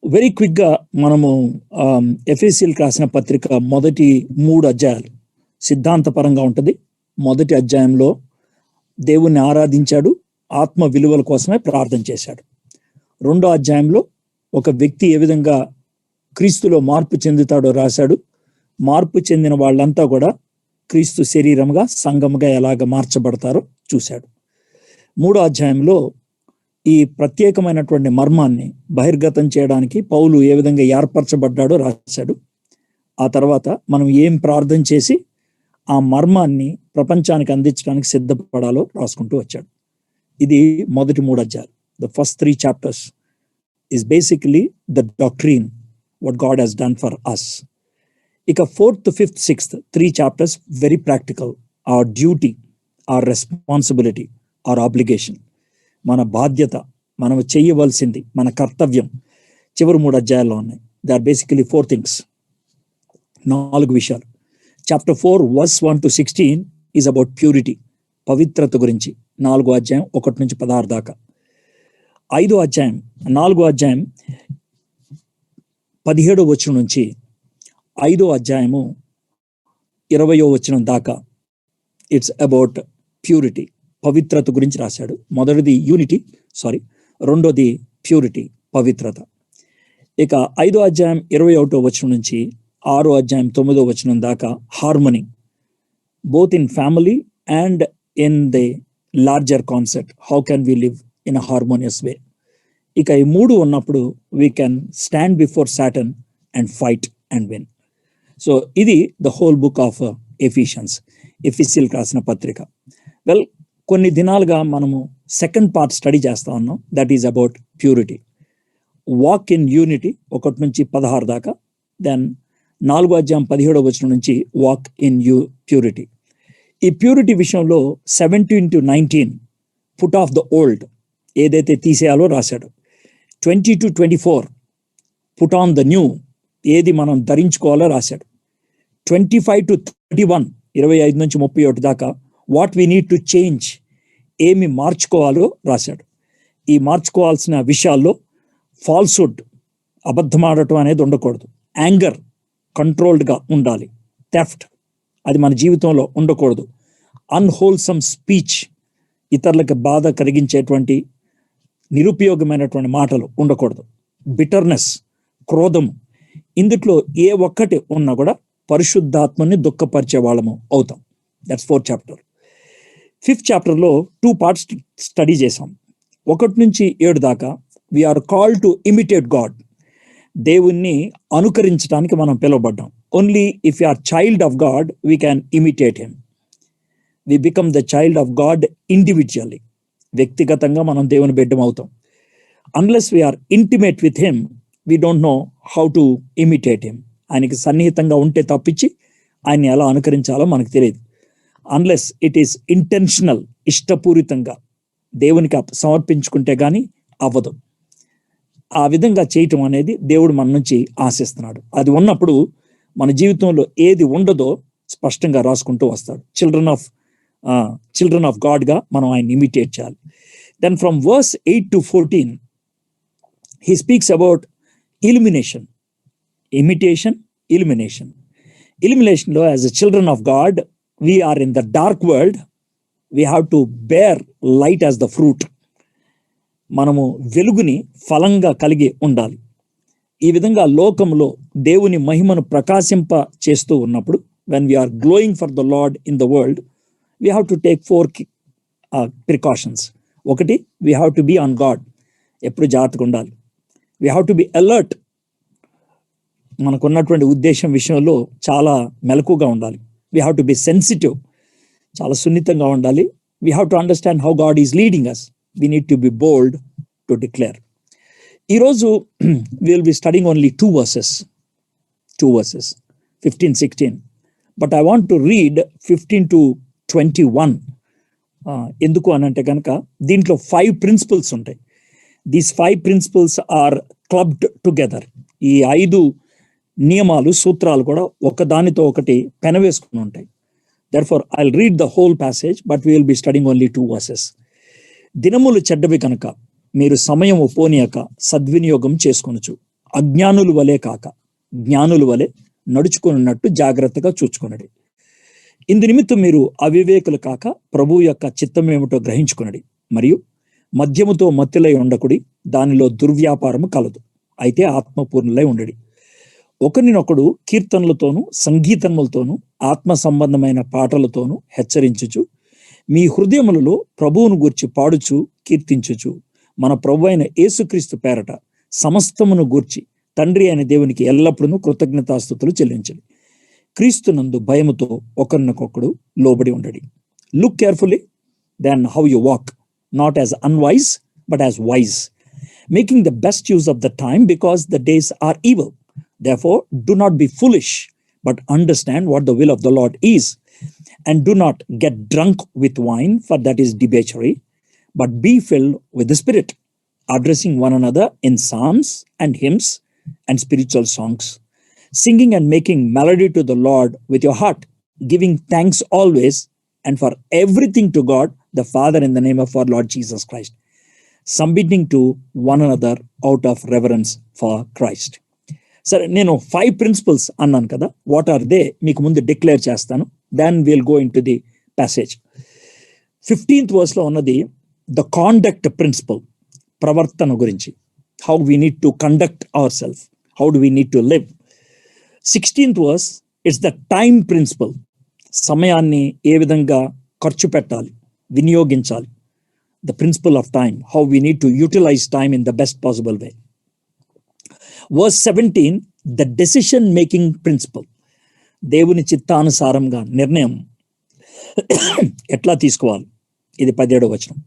Very క్విక్గా మనము ఎఫెసీయులకు రాసిన పత్రిక మొదటి 3 అధ్యాయాలు సిద్ధాంతపరంగా ఉంటుంది. మొదటి అధ్యాయంలో దేవుణ్ణి ఆరాధించాడు, ఆత్మ విలువల కోసమే ప్రార్థన చేశాడు. రెండో అధ్యాయంలో ఒక వ్యక్తి ఏ విధంగా క్రీస్తులో మార్పు చెందుతాడో రాశాడు. మార్పు చెందిన వాళ్ళంతా కూడా క్రీస్తు శరీరంగా, సంఘముగా ఎలాగ మార్చబడతారో చూశాడు. మూడో అధ్యాయంలో ఈ ప్రత్యేకమైనటువంటి మర్మాన్ని బహిర్గతం చేయడానికి పౌలు ఏ విధంగా ఏర్పరచబడ్డాడో రాశాడు. ఆ తర్వాత మనం ఏం ప్రార్థన చేసి ఆ మర్మాన్ని ప్రపంచానికి అందించడానికి సిద్ధపడాలో రాసుకుంటూ వచ్చాడు. ఇది మొదటి 3 అధ్యాయాలు. The first 3 chapters is basically the doctrine what God has done for us. ఇక 4th, 5th, 6th 3 chapters very practical. Our duty, our responsibility, our obligation, మన బాధ్యత, మనం చేయవలసింది, మన కర్తవ్యం చివరి 3 అధ్యాయాల్లో ఉన్నాయి. దే ఆర్ బేసికలీ 4 things, 4 విషయాలు. Chapter 4 verse 1 to 16 is about purity, పవిత్రత గురించి. 4వ అధ్యాయం 1 నుంచి 16 దాకా. 4వ అధ్యాయం 17వ వచనం నుంచి 5వ అధ్యాయము 20వ వచనం దాకా ఇట్స్ అబౌట్ ప్యూరిటీ, పవిత్రత గురించి రాశాడు. మొదటిది యూనిటీ, రెండోది ప్యూరిటీ, పవిత్రత. ఇక 5వ అధ్యాయం 21వ వచనం నుంచి 6వ అధ్యాయం 9వ వచనం దాకా harmony, both in family and in the larger concept, how can we live in a harmonious way. ఇక ఈ 3 ఉన్నప్పుడు we can stand before Satan and fight and win. So ఇది the whole book of Ephesians, ఎఫెసీయులకు రాసిన పత్రిక. Well, కొన్ని దినాలుగా మనము సెకండ్ పార్ట్ స్టడీ చేస్తా ఉన్నాం. That is about purity. Walk in unity 1 నుంచి 16 దాకా. దెన్ 4వ అధ్యాయం 17వ వచనం నుంచి వాక్ ఇన్ ప్యూరిటీ. ఈ ప్యూరిటీ విషయంలో 17 to 19 put off the old, ఏదైతే తీసేయాలో రాశాడు. 20 to 24 put on the new, ఏది మనం ధరించుకోవాలో రాశాడు. 25 to 31, 25 నుంచి 31 దాకా what we need to change, ఏమి మార్చుకోవాలో రాశాడు. ఈ మార్చుకోవాల్సిన విషయాల్లో ఫాల్స్హుడ్, అబద్ధమాడటం అనేది ఉండకూడదు. యాంగర్, కంట్రోల్డ్గా ఉండాలి. థెఫ్ట్, అది మన జీవితంలో ఉండకూడదు. అన్హోల్సమ్ స్పీచ్, ఇతరులకు బాధ కలిగించేటువంటి నిరుపయోగమైనటువంటి మాటలు ఉండకూడదు. బిటర్నెస్, క్రోధము, ఇందుట్లో ఏ ఒక్కటి ఉన్నా కూడా పరిశుద్ధాత్మని దుఃఖపరిచే వాళ్ళము అవుతాం. That's 4th chapter. 5th chapterలో 2 parts స్టడీ చేసాం. 1 నుంచి 7 దాకా we are called to imitate God, దేవుణ్ణి అనుకరించడానికి మనం పిలువబడ్డాం. Only if you are child of God we can imitate him. We become the child of God individually, వ్యక్తిగతంగా మనం దేవుని బిడ్డం అవుతాం. Unless we are intimate with him we don't know how to imitate him. ఆయనకి సన్నిహితంగా ఉంటే తప్పించి ఆయన్ని ఎలా అనుకరించాలో మనకు తెలియదు. అన్లెస్ ఇట్ ఈస్ ఇంటెన్షనల్, ఇష్టపూరితంగా దేవునికి సమర్పించుకుంటే కానీ అవ్వదు. ఆ విధంగా చేయటం అనేది దేవుడు మన నుంచి ఆశిస్తున్నాడు. అది ఉన్నప్పుడు మన జీవితంలో ఏది ఉండదో స్పష్టంగా రాసుకుంటూ వస్తాడు. చిల్డ్రన్ ఆఫ్ గాడ్గా మనం ఆయన ఇమిటేట్ చేయాలి. Then from verse 8 to 14 he speaks about illumination, imitation, illumination. Illuminationలో as a children of God, we are in the dark world, we have to bear light as the fruit. మనము వెలుగుని ఫలంగా కలిగి ఉండాలి. ఈ విధంగా లోకంలో దేవుని మహిమను ప్రకాశింప చేస్తూ ఉన్నప్పుడు, when we are glowing for the Lord in the world, we have to take 4 precautions. ఒకటి, we have to be on God, ఎప్పుడు జాగ్రత్తగా ఉండాలి. we have to be alert, మనకున్నటువంటి ఉద్దేశం విషయంలో చాలా మెలకుగా ఉండాలి. we have to be sensitive, చాలా సున్నితంగా ఉండాలి. we have to understand how God is leading us. we need to be bold to declare. ఈరోజు we will be studying only 2 verses, 15, 16. But I want to read 15 to 21. ఎందుకు అని అంటే కనుక దీంట్లో 5 principles ఉంటాయి. These 5 principles are clubbed together. ఈ 5 నియమాలు, సూత్రాలు కూడా ఒకదానితో ఒకటి పెనవేసుకుని ఉంటాయి. Therefore, I'll read the whole passage, but we will be studying only 2 verses. దినములు చెడ్డవి కనుక మీరు సమయము పోనీయక సద్వినియోగం చేసుకొనుచు అజ్ఞానుల వలె కాక జ్ఞానుల వలె నడుచుకున్నట్టు జాగ్రత్తగా చూచుకున్నది. ఇందు నిమిత్తం మీరు అవివేకులు కాక ప్రభువు యొక్క చిత్తం ఏమిటో గ్రహించుకున్నది. మరియు మద్యముతో మత్తులై ఉండకుడి, దానిలో దుర్వ్యాపారము కలదు. అయితే ఆత్మపూర్ణులై ఉండడి. ఒకరినొకడు కీర్తనలతోనూ సంగీతములతోనూ ఆత్మ సంబంధమైన పాటలతోనూ హెచ్చరించుచు మీ హృదయములలో ప్రభువును గూర్చి పాడుచు కీర్తించుచు మన ప్రభు అయిన యేసుక్రీస్తు పేరట సమస్తమును గూర్చి తండ్రి అయిన దేవునికి ఎల్లప్పుడూ కృతజ్ఞతాస్తుతులు చెల్లించండి. క్రీస్తునందు భయముతో ఒకరినొకడు లోబడి ఉండడి. Look carefully then how you walk, not as unwise but as wise, making the best use of the time because the days are evil. Therefore, do not be foolish, but understand what the will of the Lord is. And do not get drunk with wine, for that is debauchery, but be filled with the Spirit, addressing one another in psalms and hymns and spiritual songs, singing and making melody to the Lord with your heart, giving thanks always and for everything to God the Father in the name of our Lord Jesus Christ, submitting to one another out of reverence for Christ. సరే, నేను 5 principles అన్నాను కదా, what are they మీకు ముందు declare చేస్తాను. Then will go into the passage. 15th వర్స్లో ఉన్నది the conduct principle, ప్రవర్తన గురించి. How we need to conduct our self, how do we need to live. 16th verse it's the time principle, సమయాన్ని ఏ విధంగా ఖర్చు పెట్టాలి, వినియోగించాలి. The principle of time, how we need to utilise time in the best possible way. Verse 17, the decision making principle, దేవుని చిత్తానుసారంగా నిర్ణయం ఎట్లా తీసుకోవాలి, ఇది 17వ వచనం.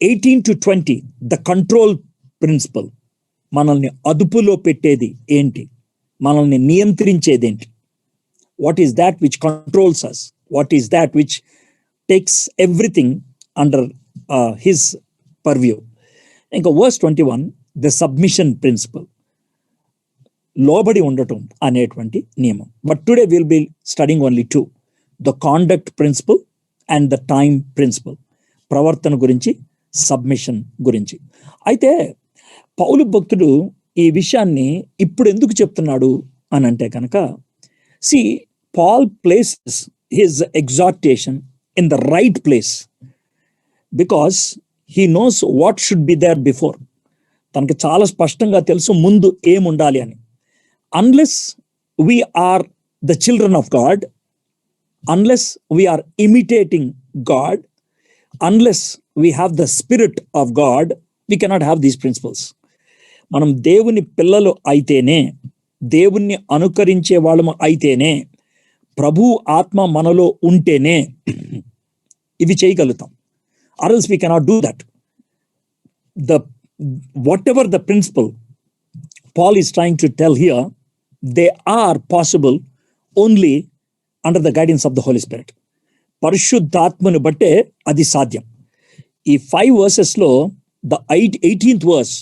18 to 20, the control principle, మనల్ని అదుపులో పెట్టేది ఏంటి, మనల్ని నియంత్రించేది ఏంటి. What is that which controls us, what is that which takes everything under his purview. ఇంకా verse 21, the submission principle, లోబడి ఉండటం అనేటువంటి నియమం. But today will be studying only 2, the conduct principle and the time principle, ప్రవర్తన గురించి, submission గురించి. అయితే పౌలు భక్తుడు ఈ విషయాన్ని ఇప్పుడు ఎందుకు చెప్తున్నాడు అని అంటే కనుక, see Paul places his exhortation in the right place because he knows what should be there before. తనకి చాలా స్పష్టంగా తెలుసు ముందు ఏముండాలి అని. Unless we are the children of God, unless we are imitating God, unless we have the Spirit of God, we cannot have these principles. మనం దేవుని పిల్లలు అయితేనే, దేవుణ్ణి అనుకరించే వాళ్ళము అయితేనే, ప్రభు ఆత్మ మనలో ఉంటేనే ఇవి చేయగలుగుతాం. Or else we cannot do that. Whatever the principle Paul is trying to tell here, they are possible only under the guidance of the Holy Spirit. పరిశుద్ధాత్మను బట్టే అది సాధ్యం. ఈ 5 వర్సెస్లో the 18th verse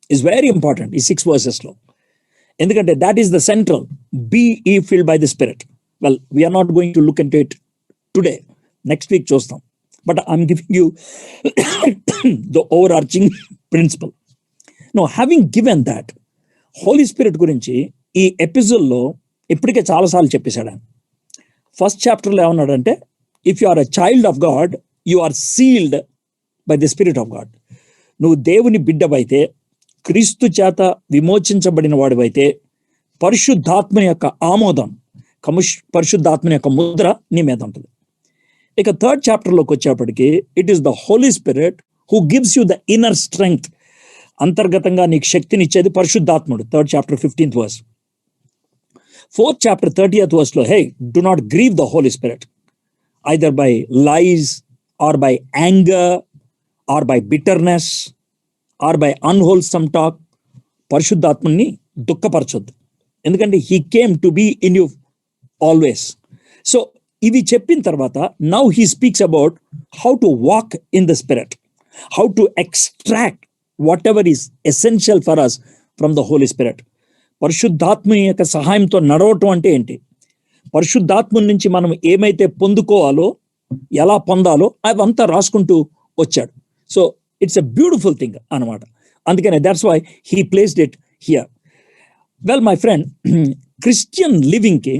is very important, ఈ 6 వర్సెస్లో. ఎందుకంటే that is the central, be ye filled by the Spirit. Well, we are not going to look into it today. Next week చూస్తాం. But I'm giving you the overarching principle. Now, having given that, Holy Spirit గురించి ఈ ఎపిసోడ్లో ఇప్పటికే చాలాసార్లు చెప్పేశాడు ఆయన. First చాప్టర్లో ఏమన్నాడంటే, if you are a child of God, you are sealed by the Spirit of God. నువ్వు దేవుని బిడ్డవైతే, క్రీస్తు చేత విమోచించబడిన వాడివైతే, పరిశుద్ధాత్మ యొక్క ఆమోదం, పరిశుద్ధాత్మ యొక్క ముద్ర నీ మీద ఉంటుంది. ఇక 3rd చాప్టర్లోకి వచ్చేప్పటికి, it is the Holi Spirit who gives you the inner strength. అంతర్గతంగా నీకు శక్తినిచ్చేది పరిశుద్ధాత్ముడు. 3rd chapter 15th verse. 4th chapter 30th verse లో, hey, do not grieve the Holy Spirit either by lies or by anger or by bitterness or by unwholesome talk. పరిశుద్ధాత్ముని దుఃఖపరచొద్దు, ఎందుకంటే he came to be in you always. So ఇవి చెప్పిన తర్వాత now he speaks about how to walk in the Spirit, how to extract whatever is essential for us from the Holy Spirit. పరిశుద్ధాత్మ యొక్క సహాయంతో నడవటం అంటే ఏంటి, పరిశుద్ధాత్మ నుంచి మనం ఏమైతే పొందుకోవాలో, ఎలా పొందాలో అవంతా రాసుకుంటూ వచ్చాడు. So it's a beautiful thing అనమాట. అందుకనే that's why he placed it here. Well my friend, Christian లివింగ్కి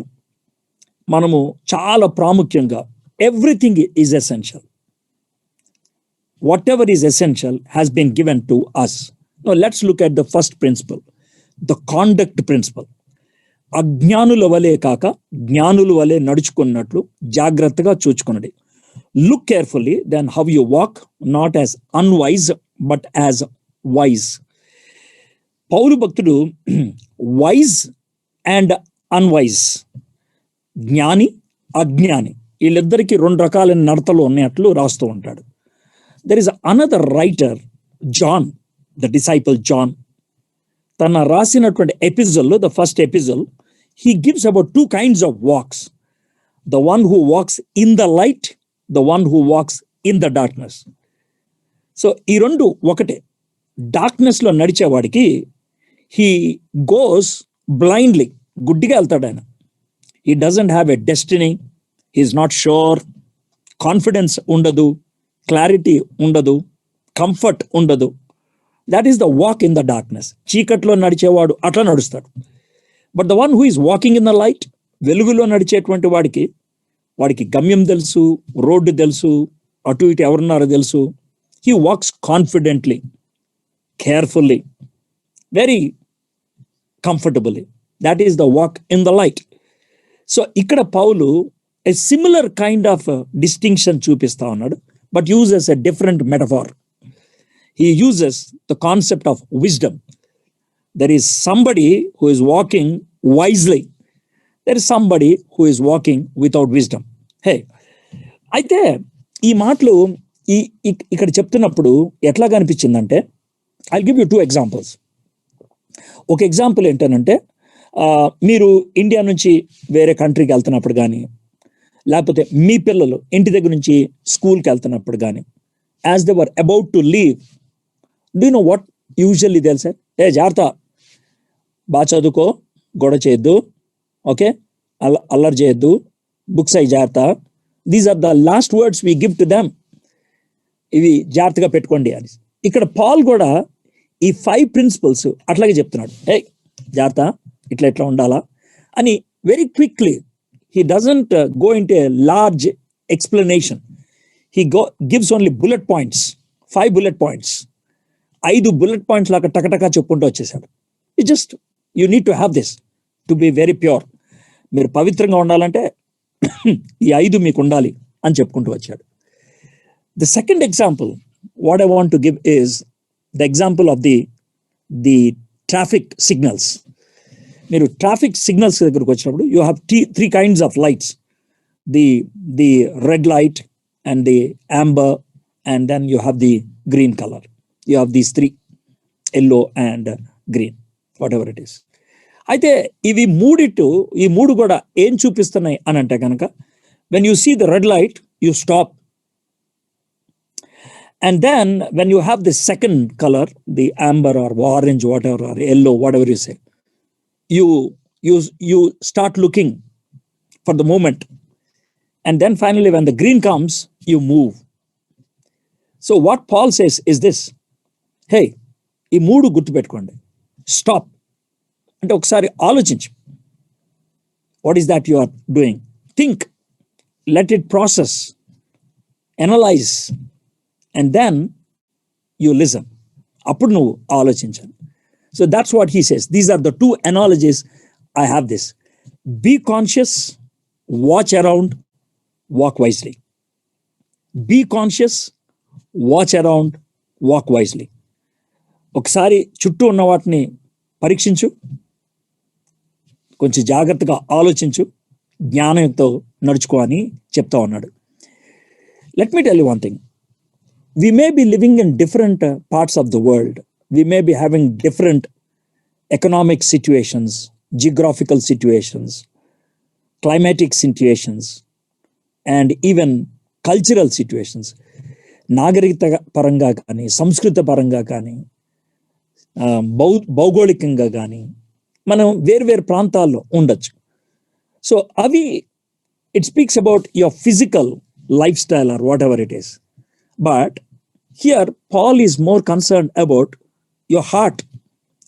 మనము చాలా ప్రాముఖ్యంగా everything is essential. What ever is essential has been given to us. Let's look at the first principle, the conduct principle. అజ్ఞానుల వలె కాక జ్ఞానుల వలె నడుచుకున్నట్లు జాగ్రత్తగా చూచుకున్నది. Look carefully then how you walk, not as unwise but as wise. పౌలు భక్తుడు వైజ్ అండ్ అన్వైజ్, జ్ఞాని అజ్ఞాని, వీళ్ళిద్దరికీ రెండు రకాలైన నడతలు ఉన్నట్లు రాస్తూ ఉంటాడు. There is another writer, John, the disciple John. తన రాసినటువంటి ఎపిజోల్లో, the first epistle, he gives about two kinds of walks. The one who walks in the light, the one who walks in the darkness. So ఈ రెండు ఒకటే. డార్క్నెస్లో నడిచేవాడికి he goes blindly, గుడ్డిగా వెళ్తాడు ఆయన. He doesn't have a destiny, he is not sure, confidence ఉండదు, clarity ఉండదు, comfort ఉండదు. That is the walk in the darkness. చీకట్లో నడిచేవాడు అట్లా నడుస్తాడు. But the one who is walking in the light, వెలుగులో నడిచేటువంటి వాడికి గమ్యం తెలుసు, రోడ్డు తెలుసు, అటు ఇటు ఎవరున్నారో తెలుసు. He walks confidently, carefully, very comfortably. That is the walk in the light. So ఇక్కడ పౌలు a similar kind of distinction చూపిస్తా ఉన్నాడు, but uses a different metaphor. He uses the concept of wisdom. There is somebody who is walking wisely. There is somebody who is walking without wisdom. Hey, అయితే ఈ మాటలు ఇక్కడ చెప్తున్నప్పుడు ఎట్లా కనిపించిందంటే, I'll give you two examples. ఒక example ఏంటంటే, మీరు India నుంచి వేరే కంట్రీకి వెళ్తున్నప్పుడు కానీ, లేకపోతే మీ పిల్లలు ఇంటి దగ్గర నుంచి స్కూల్కి వెళ్తున్నప్పుడు కానీ, as they were about to leave, do know what usually తెలుసా? జాగ్రత్త, బాగా చదువుకో, గొడవ చేయొద్దు, ఓకే, అల్లరి చేయొద్దు, బుక్స్ అయి జాగ్రత్త. These are the last words we give to them. ఇవి జాగ్రత్తగా పెట్టుకోండి అని. ఇక్కడ పాల్ కూడా ఈ 5 ప్రిన్సిపల్స్ అట్లాగే చెప్తున్నాడు. జాగ్రత్త, ఇట్లా ఉండాలా అని. Very quickly, he doesn't go into a large explanation. He gives only bullet points, 5 bullet points. 5 bullet points లాగా టకటకా చెప్పుకుంటూ వచ్చేసాడు. You need to have this to be very pure. మీరు పవిత్రంగా ఉండాలంటే ఈ 5 మీకు ఉండాలి అని చెప్పుకుంటూ వచ్చాడు. The second example, what I want to give is the example of the traffic signals. మీరు ట్రాఫిక్ సిగ్నల్స్ దగ్గరకు వచ్చినప్పుడు you have 3 kinds of lights. The red light and the amber, and then you have the green color. You have these 3, yellow and green, whatever it is. అయితే ఈ మూడు కూడా ఏం చూపిస్తున్నాయి అని అంటే కనుక, when you see the red light, you stop. And then when you have the second color, the amber or orange, whatever, or yellow, whatever you say, you start looking for the moment, and then finally when the green comes, you move. So what Paul says is this: hey, ఈ మూడు గుర్తుపెట్టుకోండి. Stop అంటే ఒకసారి ఆలోచించు. What is that you are doing? Think, let it process, analyse, and then you listen. అప్పుడు నువ్వు ఆలోచించాలి. So that's what he says. These are the 2 analogies I have this. Be conscious, watch around, walk wisely. Be conscious, watch around, walk wisely. ఒకసారి చుట్టూ ఉన్న వాటిని పరీక్షించు, కొంచెం జాగ్రత్తగా ఆలోచించు, జ్ఞానంతో నడుచుకో అని చెప్తా ఉన్నాడు. Let me tell you one thing. We may be living in different parts of the world. We may be having different economic situations, geographical situations, climatic situations, and even cultural situations. నాగరికత పరంగా కానీ, సంస్కృత పరంగా కానీ, భౌగోళికంగా కానీ మనం వేరు ప్రాంతాల్లో ఉండొచ్చు. సో అవి, it speaks about your physical lifestyle or whatever it is. But here Paul is more concerned about your heart,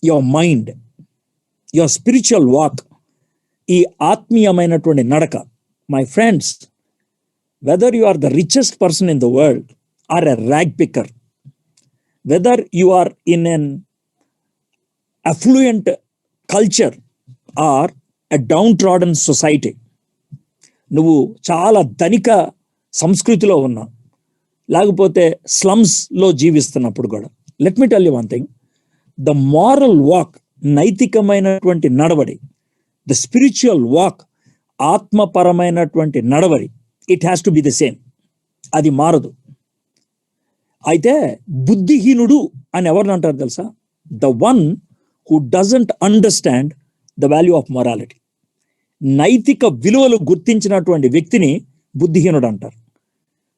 your mind. Your spiritual walk, ఈ ఆత్మీయమైనటువంటి నడక. My friends, whether you are the richest person in the world or a rag picker, whether you are in an affluent culture or a downtrodden society, నువ్వు చాలా ధనిక సంస్కృతిలో ఉన్నా, లేకపోతే స్లమ్స్లో జీవిస్తున్నప్పుడు కూడా, let me tell you one thing, the moral walk, నైతికమైనటువంటి నడవడి, ద స్పిరిచువల్ వాక్, ఆత్మపరమైనటువంటి నడవడి, it has to be the same. అది మారదు. అయితే బుద్ధిహీనుడు అని ఎవరిని అంటారు తెలుసా? The one who doesn't understand the value of morality. నైతిక విలువలు గుర్తించినటువంటి వ్యక్తిని బుద్ధిహీనుడు అంటారు.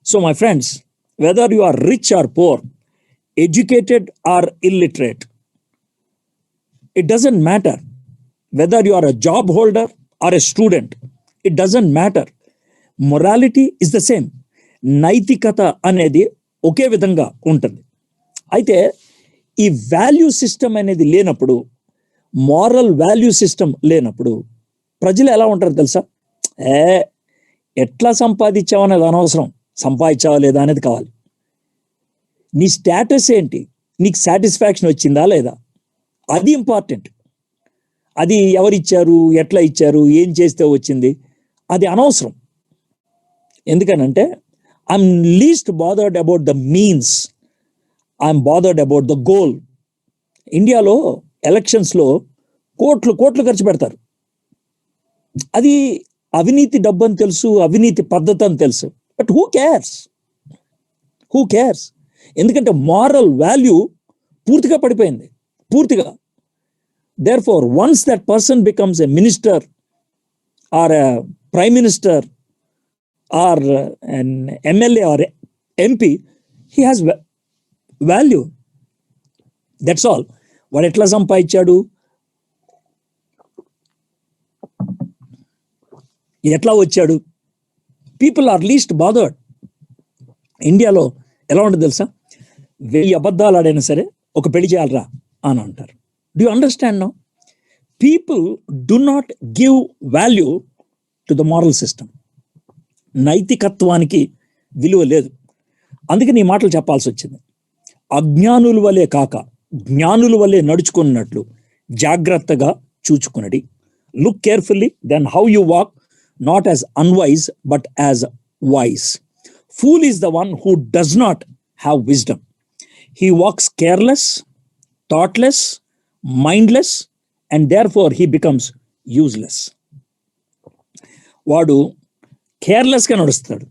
So my friends, whether you are rich or poor, educated or illiterate, it doesn't matter. Whether you are a job holder or a student, it doesn't matter. Morality is the same. నైతికత అనేది ఒకే విధంగా ఉంటుంది. అయితే ఈ value system అనేది లేనప్పుడు, moral value system లేనప్పుడు ప్రజలు ఎలా ఉంటారు తెలుసా? ఎట్లా సంపాదించావు అనేది అనవసరం, సంపాదించావా లేదా అనేది కావాలి. నీ స్టేటస్ ఏంటి, నీకు సాటిస్ఫాక్షన్ వచ్చిందా లేదా, అది ఇంపార్టెంట్. అది ఎవరిచ్చారు, ఎట్లా ఇచ్చారు, ఏం చేస్తే వచ్చింది, అది అనవసరం. ఎందుకనంటే I'm least bothered about the means, I'm bothered about the goal. ఇండియాలో ఎలక్షన్స్లో కోట్లు కోట్లు ఖర్చు పెడతారు. అది అవినీతి డబ్బు అని తెలుసు, అవినీతి పద్ధతి అని తెలుసు, బట్ హూ కేర్స్? ఎందుకంటే మారల్ వాల్యూ పూర్తిగా పడిపోయింది, పూర్తిగా. Therefore, once that person becomes a minister or a prime minister or an MLA or MP, he has value. That's all. వాడు ఎట్లా సంపాదించాడు, ఎట్లా వచ్చాడు, పీపుల్ ఆర్ లీస్ట్ బాదర్డ్. ఇండియాలో ఎలా ఉంటుంది తెలుసా? 1000 అబద్ధాలు ఆడైనా సరే ఒక పెళ్లి చేయాలరా అని అంటారు. Do you understand now? People do not give value to the moral system. నైతికత్వానికి విలువ లేదు. అందుకే నీ మాటలు చెప్పాల్సి వచ్చింది. అజ్ఞానుల వలె కాక జ్ఞానుల వలె నడుచుకున్నట్లు జాగ్రత్తగా చూచుకునడి. Look carefully then how you walk, not as unwise but as wise. Fool is the one who does not have wisdom. He walks careless, thoughtless, mindless, and therefore he becomes useless. వాడు కేర్లెస్గా నడుస్తాడు,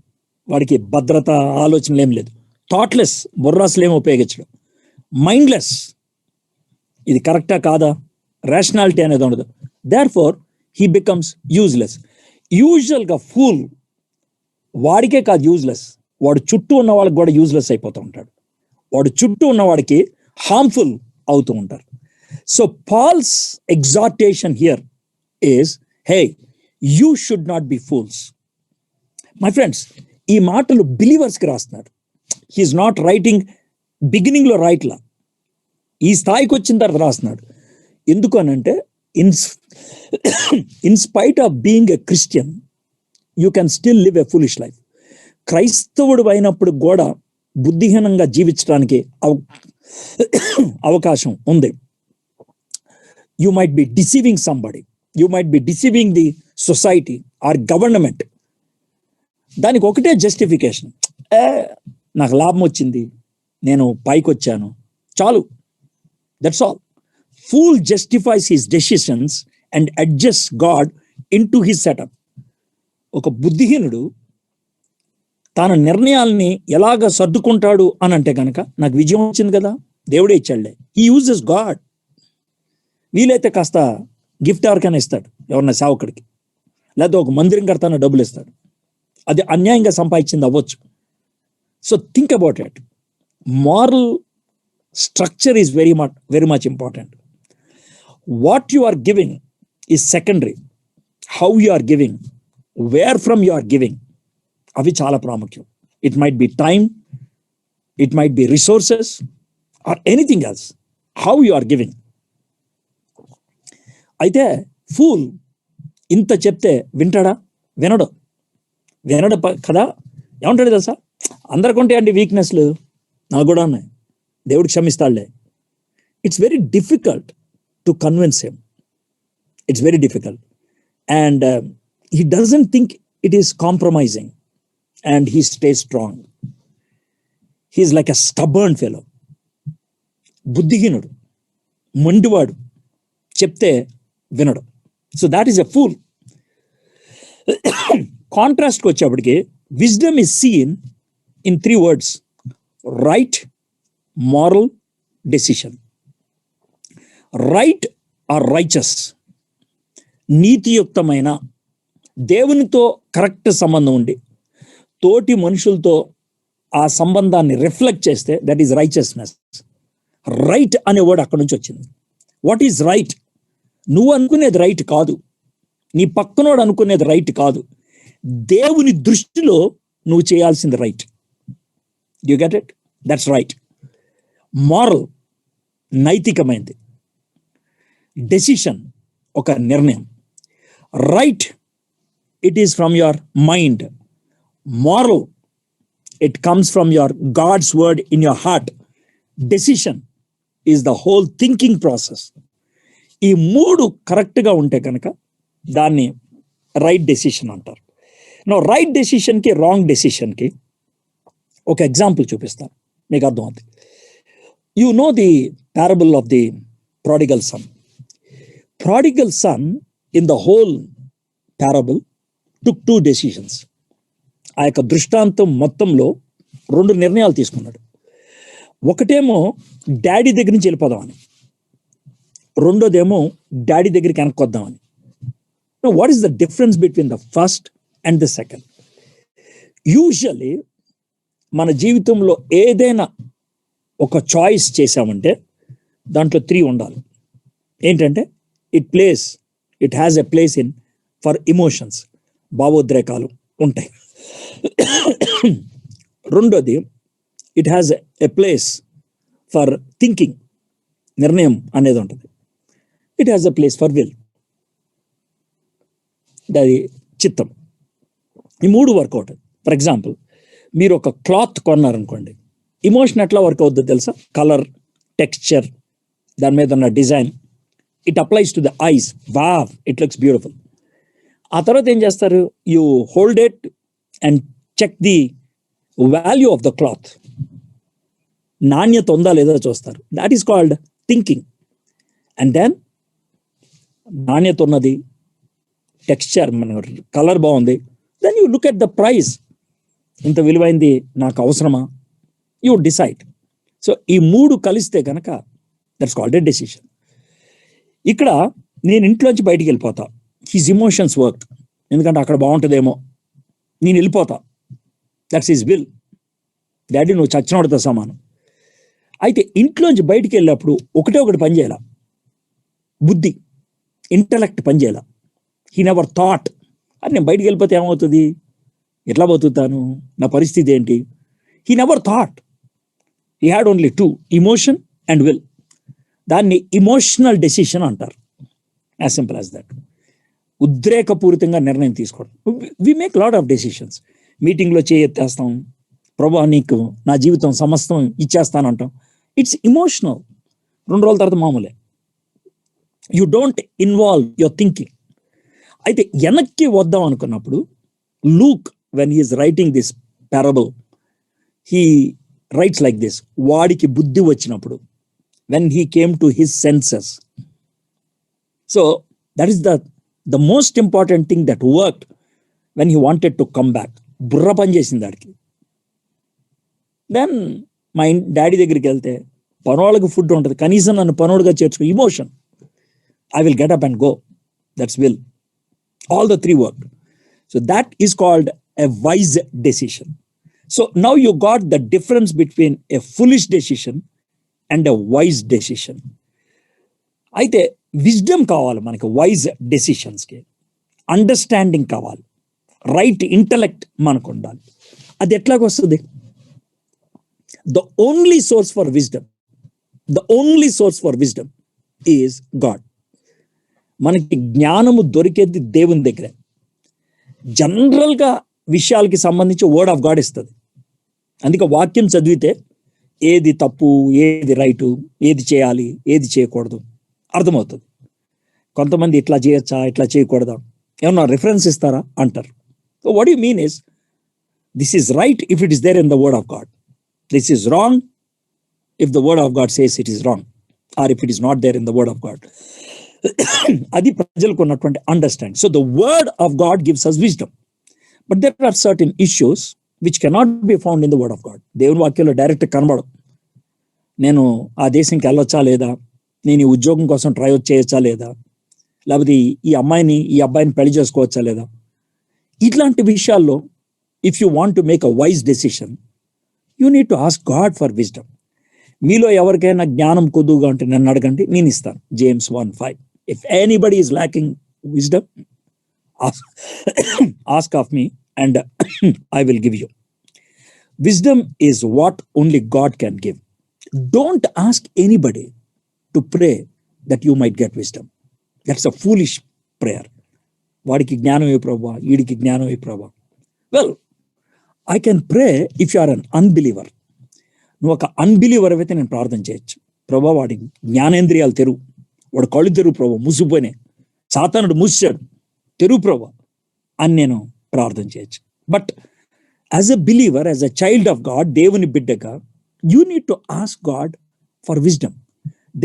వాడికి భద్రత ఆలోచనలు ఏం లేదు. Thoughtless, బుర్రాసులు ఏమి ఉపయోగించడు. Mindless, ఇది కరెక్టా కాదా, రేషనాలిటీ అనేది ఉండదు. therefore he becomes useless. యూజువల్గా ఫూల్ వాడికే కాదు యూజ్లెస్, వాడు చుట్టూ ఉన్న వాళ్ళకి కూడా యూజ్లెస్ అయిపోతూ ఉంటాడు. వాడు చుట్టూ ఉన్నవాడికి హార్మ్ఫుల్ అవుతూ ఉంటారు. So Paul's exhortation here is, hey, you should not be fools. My friends, ఈ మాటలు బిలీవర్స్కి రాస్తున్నాడు. He is not writing బిగినింగ్లో రైట్లా, ఈ స్థాయికి వచ్చిన తర్వాత రాస్తున్నాడు. ఎందుకు అనంటే in spite of being a Christian you can still live a foolish life. క్రైస్తవుడు అయినప్పుడు కూడా బుద్ధిహీనంగా జీవించడానికి అవకాశం ఉంది. You might be deceiving somebody. You might be deceiving the society or government. దానికి ఒకటే జస్టిఫికేషన్, నాకు లాభం వచ్చింది, నేను పైకి వచ్చాను, చాలు, that's all. Fool justifies his decisions and adjusts God into his setup. ఒక బుద్ధిహీనుడు తన నిర్ణయాల్ని ఎలాగ సర్దుకుంటాడు అని అంటే కనుక, నాకు విజయం వచ్చింది కదా, దేవుడే ఇచ్చాడులే. He uses God. వీలైతే కాస్త గిఫ్ట్ ఎవరికైనా ఇస్తాడు, ఎవరన్నా సేవకుడికి, లేదా ఒక మందిరం కడతానో డబ్బులు ఇస్తాడు. అది అన్యాయంగా సంపాదించింది అవ్వచ్చు. So think about it. Moral structure is very much important. What you are giving is secondary. How you are giving, where from you are giving, అవి చాలా ప్రాముఖ్యం. It might be time, it might be resources or anything else. How you are giving. అయితే fool ఇంత చెప్తే వింటాడా? వినడు కదా. ఏమంటాడు తెలుసా? అందరికంటే అండి వీక్నెస్లు, నాకు కూడా ఉన్నాయి, దేవుడు క్షమిస్తాడులే. It's very difficult to convince him. It's very difficult. And he doesn't think it is compromising, and he stays strong. He is like a stubborn fellow. బుద్ధిహీనుడు, మొండివాడు, చెప్తే వినడు. So that is a fool. కాంట్రాస్ట్కి వచ్చేప్పటికి wisdom is seen in 3 words: right, moral, decision. Right or righteous, నీతియుక్తమైన, దేవునితో correct సంబంధం ఉండి తోటి మనుషులతో ఆ సంబంధాన్ని రిఫ్లెక్ట్ చేస్తే దట్ ఈస్ రైచస్నెస్. రైట్ అనే వర్డ్ అక్కడ నుంచి వచ్చింది. What is right? నువ్వు అనుకునేది రైట్ కాదు, నీ పక్కనోడు అనుకునేది రైట్ కాదు, దేవుని దృష్టిలో నువ్వు చేయాల్సింది right. You get it? That's right. Moral, నైతికమైనది. డెసిషన్, ఒక నిర్ణయం. Right, it is from your mind. Moral, it comes from your God's word in your heart. Decision is the whole thinking process. ఈ 3 కరెక్ట్గా ఉంటే కనుక దాన్ని రైట్ డెసిషన్ అంటారు. Right డెసిషన్కి wrong డెసిషన్కి ఒక ఎగ్జాంపుల్ చూపిస్తాను, మీకు అర్థమవుతుంది. You know the parable of the prodigal sun. Prodigal son in the whole parable took 2 decisions. ఆ యొక్క దృష్టాంతం మొత్తంలో 2 నిర్ణయాలు తీసుకున్నాడు. ఒకటేమో డాడీ దగ్గర నుంచి వెళ్ళిపోదామని, రెండోదేమో డాడీ దగ్గరికి వెనక్కి వద్దామని. What is the difference between the first and the second? Usually మన జీవితంలో ఏదైనా ఒక చాయిస్ చేసామంటే దాంట్లో 3 ఉండాలి. ఏంటంటే it has a place in for emotions, భావోద్రేకాలు ఉంటాయి. రెండోది, it has a place for thinking, నిర్ణయం అనేది ఉంటుంది. It has a place for will, అది చిత్తం. ఈ 3 వర్కౌట్. ఫర్ ఎగ్జాంపుల్, మీరు ఒక క్లాత్ కొన్నారనుకోండి, ఇమోషన్ ఎట్లా వర్క్ అవుతుందో తెలుసా? కలర్, టెక్స్చర్, దాని మీద ఉన్న design, it applies to the eyes. Wow, it looks beautiful. ఆ తర్వాత ఏం చేస్తారు? You hold it and check the value of the cloth. నాణ్యత ఉందా లేదా చూస్తారు. That is called thinking. And then నాణ్యత ఉన్నది, టెక్స్చర్, మన కలర్ బాగుంది, then you look at the price. ఇంత విలువైంది నాకు అవసరమా? You decide. సో ఈ 3 కలిస్తే కనుక దట్స్ కాల్డ్ ఎ డెసిషన్. ఇక్కడ నేను ఇంట్లోంచి బయటికి వెళ్ళిపోతా, హిజ్ ఇమోషన్స్ వర్క్, ఎందుకంటే అక్కడ బాగుంటుందేమో, నేను వెళ్ళిపోతా, దట్స్ హిజ్ విల్. డాడీ నువ్వు చచ్చినోడితో సమానం. అయితే ఇంట్లోంచి బయటికి వెళ్ళినప్పుడు ఒకటి పని చేయాల, బుద్ధి, ఇంటలెక్ట్ పని చేయాల. హీ నెవర్ థాట్, అది నేను బయటికి వెళ్ళిపోతే ఏమవుతుంది, ఎట్లా బతుకుతాను, నా పరిస్థితి ఏంటి? He never thought. He had only 2, emotion and will. దాన్ని ఇమోషనల్ డెసిషన్ అంటారు. As simple as that. ఉద్రేకపూరితంగా నిర్ణయం తీసుకోవడం. We make lot of decisions. మీటింగ్లో చేయెత్తేస్తాం, ప్రభా నీకు నా జీవితం సమస్తం ఇచ్చేస్తానంటాం. It's emotional. 2 రోజుల తర్వాత మామూలే. You don't involve your thinking. అయితే వెనక్కి వద్దాం అనుకున్నప్పుడు Luke, when he is writing this parable, he writes like this. వాడికి బుద్ధి వచ్చినప్పుడు, when he came to his senses. So that is the most important thing that worked when he wanted to come back. బుర్ర పని చేసింది దానికి. Then మా daddy దగ్గరికి వెళ్తే పనోళ్ళకి ఫుడ్ ఉంటుంది, కనీసం నన్ను పనోడుగా చేర్చుకో. Emotion, I will get up and go, that's will. All the 3 worked. So that is called a wise decision. So now you got the difference between a foolish decision and a wise decision. అయితే wisdom కావాలి మనకి wise డెసిషన్స్కి. Understanding కావాలి, right intellect మనకు ఉండాలి. అది ఎట్లాగొస్తుంది? The only source for wisdom is God. మనకి జ్ఞానము దొరికేది దేవుని దగ్గరే. జనరల్గా విషయాలకి సంబంధించి వర్డ్ ఆఫ్ గాడ్ ఇస్తుంది. అందుకే వాక్యం చదివితే ఏది తప్పు, ఏది రైటు, ఏది చేయాలి, ఏది చేయకూడదు అర్థమవుతుంది. కొంతమంది ఇట్లా చేయొచ్చా, ఇట్లా చేయకూడదా, ఏమన్నా రిఫరెన్స్ ఇస్తారా అంటారు. So what you mean is, this is right if it is there in the word of God, this is wrong if the word of God says it is wrong, or if it is not there in the word of God. అది ప్రజలకు ఉన్నటువంటి understand. So the word of God gives us wisdom, but there are certain issues which cannot be found in the word of God. దేవుని వాక్యంలో direct కనబడదు. నేను ఆ దేశంకి వెళ్ళొచ్చా లేదా, నేను ఈ ఉద్యోగం కోసం ట్రై చేయొచ్చా లేదా, లేకపోతే ఈ అబ్బాయిని పెళ్లి చేసుకోవచ్చా లేదా, ఇట్లాంటి విషయాల్లో if you want to make a wise decision you need to ask God for wisdom. మీలో ఎవరికైనా జ్ఞానం కొద్దుగా అంటే నన్ను అడగండి, నేను ఇస్తాను. James 1:5. If anybody is lacking wisdom ask of me and I will give you. Wisdom is what only God can give. Don't ask anybody to pray that you might get wisdom. That's a foolish prayer. వాడికి జ్ఞానం ఏ ప్రభా, వీడికి జ్ఞానం ఏ ప్రభా. Well, I can pray if you are an unbeliever. నువ్వు ఒక unbeliever అయితే నేను ప్రార్థన చేయొచ్చు. ప్రభా వాడి జ్ఞానేంద్రియాలు తెరువు, వాడు కళ్ళు తెరువు ప్రభా, మూసిపోయినాయి, సాతానుడు మూసాడు, తెరువు ప్రభా అని నేను ప్రార్థన చేయొచ్చు. But as a believer, as a child of God, దేవుని బిడ్డగా you need to ask God for wisdom.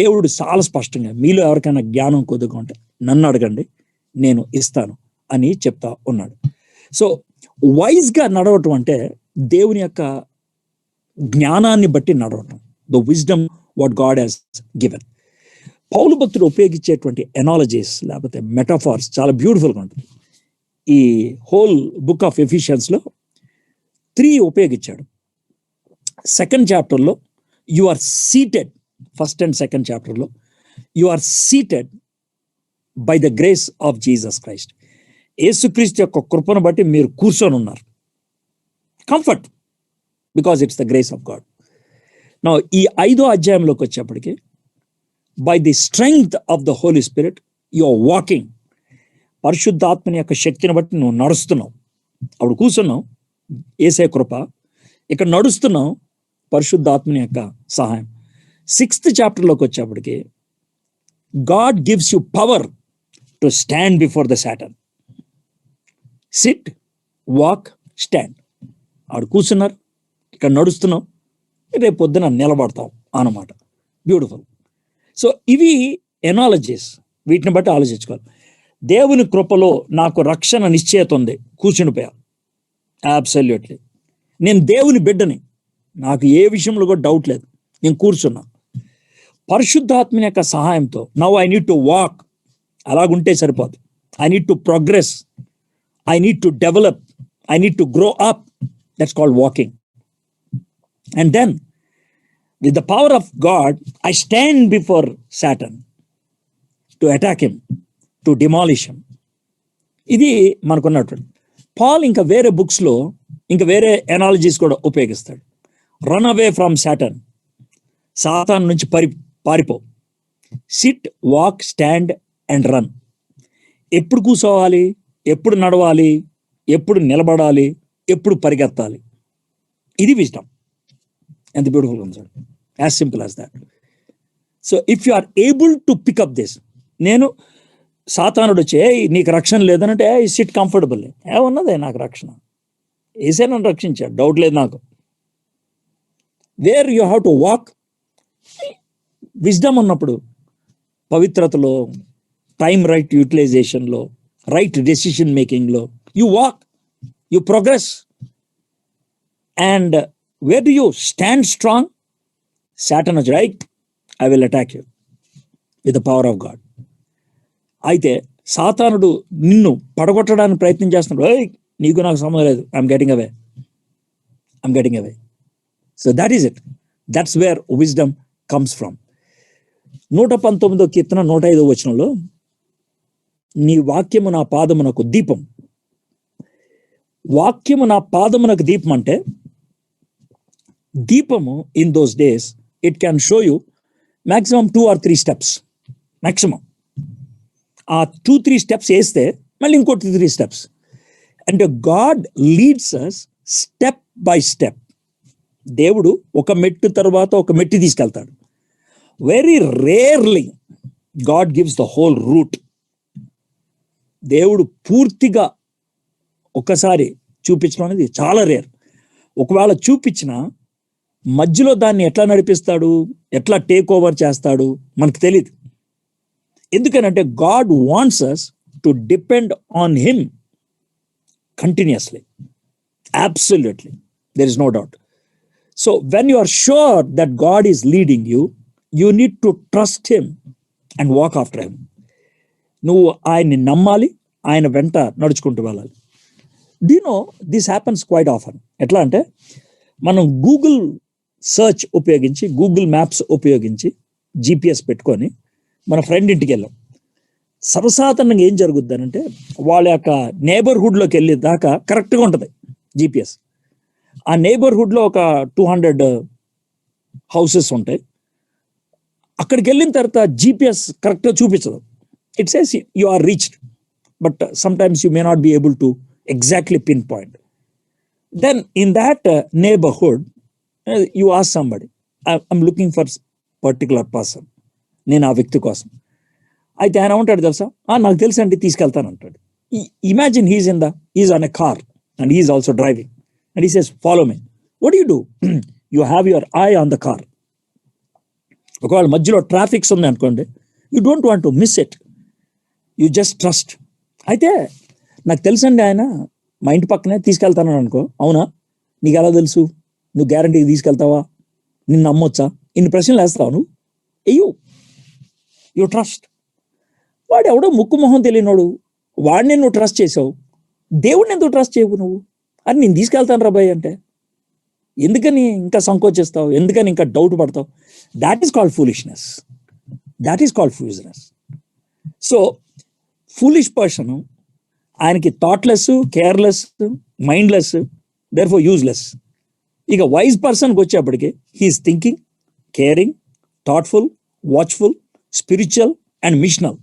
దేవుడు చాలా స్పష్టంగా మీలో ఎవరికైనా జ్ఞానం కొద్దిగా ఉంటే నన్ను అడగండి, నేను ఇస్తాను అని చెప్తా ఉన్నాడు. సో వైజ్గా నడవటం అంటే దేవుని యొక్క జ్ఞానాన్ని బట్టి నడవటం, the wisdom what God has given. పౌలు భక్తుడు ఉపయోగించేటువంటి ఎనాలజీస్ లేకపోతే మెటాఫార్స్ చాలా బ్యూటిఫుల్గా ఉంటుంది. ఈ హోల్ బుక్ ఆఫ్ ఎఫిషియన్స్లో 3 ఉపయోగించాడు. సెకండ్ చాప్టర్లో you are seated, first and second చాప్టర్లో you are seated by the grace of Jesus Christ. యేసుక్రీస్తు యొక్క కృపను బట్టి మీరు కూర్చొని ఉన్నారు. Comfort, because it's the grace of God. నా ఈ 5వ అధ్యాయంలోకి వచ్చేప్పటికి by the strength of the Holi spirit you are walking. పరిశుద్ధాత్మని యొక్క శక్తిని బట్టి నువ్వు నడుస్తున్నావు. అప్పుడు కూర్చున్నావు యేసే కృప, ఇక్కడ నడుస్తున్నావు పరిశుద్ధాత్మని యొక్క సహాయం. 6th చాప్టర్లోకి వచ్చేప్పటికి God gives you power to stand before the Satan. SIT, walk, stand. ఆడు కూర్చున్నారు, ఇక్కడ నడుస్తున్నాం, రేపు పొద్దున నిలబడతాం అన్నమాట. బ్యూటిఫుల్. సో ఇవి ఎనాలజీస్, వీటిని బట్టి ఆలోచించుకోవాలి. దేవుని కృపలో నాకు రక్షణ నిశ్చయత ఉంది, కూర్చునిపోయా. అబ్సల్యూట్లీ నేను దేవుని బిడ్డని, నాకు ఏ విషయంలో కూడా డౌట్ లేదు, నేను కూర్చున్నా. పరిశుద్ధాత్మని యొక్క సహాయంతో now I need to walk. అలాగుంటే సరిపోదు. I need to progress, I need to develop, I need to grow up. That's called walking. And then with the power of God I stand before Satan to attack him, to demolish him. ఇది మనకున్నటువంటి. Paul ఇంకా వేరే బుక్స్లో ఇంకా వేరే analogies కూడా ఉపయోగిస్తాడు. Run away from Satan, Satan నుంచి పారిపో. SIT, walk, stand and run. ఎప్పుడు కూర్చోవాలి, ఎప్పుడు నడవాలి, ఎప్పుడు నిలబడాలి, ఎప్పుడు పరిగెత్తాలి, ఇది విజ్డమ్. ఎంత బ్యూటిఫుల్గా ఉంది sir, as simple as that. So if you are able to pick up this, నేను సాతానుడు వచ్చి నీకు రక్షణ లేదనంటే సిట్ కంఫర్టబుల్, ఏమన్నదే నాకు రక్షణ, ఏసే నన్ను రక్షించాడు, డౌట్ లేదు నాకు. Where you have to walk. Wisdom ఉన్నప్పుడు పవిత్రతలో, టైం రైట్ యూటిలైజేషన్లో, రైట్ డెసిషన్ మేకింగ్లో you walk, you progress. And where do you stand strong? Satan వచ్చి right, I will attack you with the power of God. అయితే సాతానుడు నిన్ను పడగొట్టడానికి ప్రయత్నం చేస్తున్నాడు, నీకు నాకు సంబంధం లేదు, I'm getting away. So that is it. That's where wisdom comes from. 119వ కీర్తన 105వ వచనంలో నీ వాక్యము నా పాదమునకు దీపం. వాక్యము నా పాదమునకు దీపం అంటే దీపము in those days it can show you maximum 2 or 3 steps maximum. ఆ 2-3 స్టెప్స్ వేస్తే మళ్ళీ ఇంకో 2-3 స్టెప్స్. అంటే God leads us step by step. దేవుడు ఒక మెట్టు తర్వాత ఒక మెట్టు తీసుకెళ్తాడు. Very rarely God gives the whole route. దేవుడు పూర్తిగా ఒకసారి చూపించడం అనేది చాలా రేర్. ఒకవేళ చూపించినా మధ్యలో దాన్ని ఎట్లా నడిపిస్తాడు, ఎట్లా టేక్ ఓవర్ చేస్తాడు మనకు తెలియదు. ఎందుకనంటే God wants us to depend on him continuously, absolutely, there is no doubt. So when you are sure that God is leading you, you need to trust him and walk after him. నువ్వు ఆయన్ని నమ్మాలి, ఆయన వెంట నడుచుకుంటూ వెళ్ళాలి. This happens quite often. ఎట్లా అంటే మనం గూగుల్ సర్చ్ ఉపయోగించి, గూగుల్ మ్యాప్స్ ఉపయోగించి GPS పెట్టుకొని మన ఫ్రెండ్ ఇంటికి వెళ్ళాం. సర్వసాధారణంగా ఏం జరుగుద్ది అంటే వాళ్ళ యొక్క నేబర్హుడ్లోకి వెళ్ళే దాకా కరెక్ట్గా ఉంటుంది GPS. ఆ నేబర్హుడ్లో ఒక 200 హౌసెస్ ఉంటాయి. అక్కడికి వెళ్ళిన తర్వాత GPS కరెక్ట్గా చూపించదు. It says you are reached, but sometimes you may not be able to exactly pinpoint. Then in that neighborhood, you ask somebody, I'm looking for particular person, నేను ఆ వ్యక్తి కోసం. అయితే ఆయన ఉంటాడు తెలుసా, నాకు తెలుసు అండి, తీసుకెళ్తాను అంటాడు. Imagine he's on a car and he's also driving and he says, follow me. What do? You have your eye on the car. ఒకవేళ మధ్యలో ట్రాఫిక్స్ ఉంది అనుకోండి, you don't want to miss it, you just trust. అయితే నాకు తెలుసండి ఆయన మా ఇంటి పక్కనే తీసుకెళ్తానని అనుకో. అవునా, నీకు ఎలా తెలుసు? నువ్వు గ్యారంటీకి తీసుకెళ్తావా? నిన్ను నమ్మొచ్చా? ఇన్ని ప్రశ్నలు వేస్తావు నువ్వు. You trust. వాడు ఎవడో ముక్కు మొహం తెలియనోడు, వాడిని నువ్వు ట్రస్ట్ చేసావు. దేవుడిని ఎందుకు ట్రస్ట్ చేయవు నువ్వు? అని నేను తీసుకెళ్తాను రాబాయ్ అంటే ఎందుకని ఇంకా సంకోచిస్తావు? ఎందుకని ఇంకా డౌట్ పడతావు? That is called foolishness. So foolish person, ఆయనకి thoughtless, careless, mindless, therefore useless. ఇక వైజ్ పర్సన్కి వచ్చేప్పటికి he is thinking, caring, thoughtful, watchful, spiritual and missional.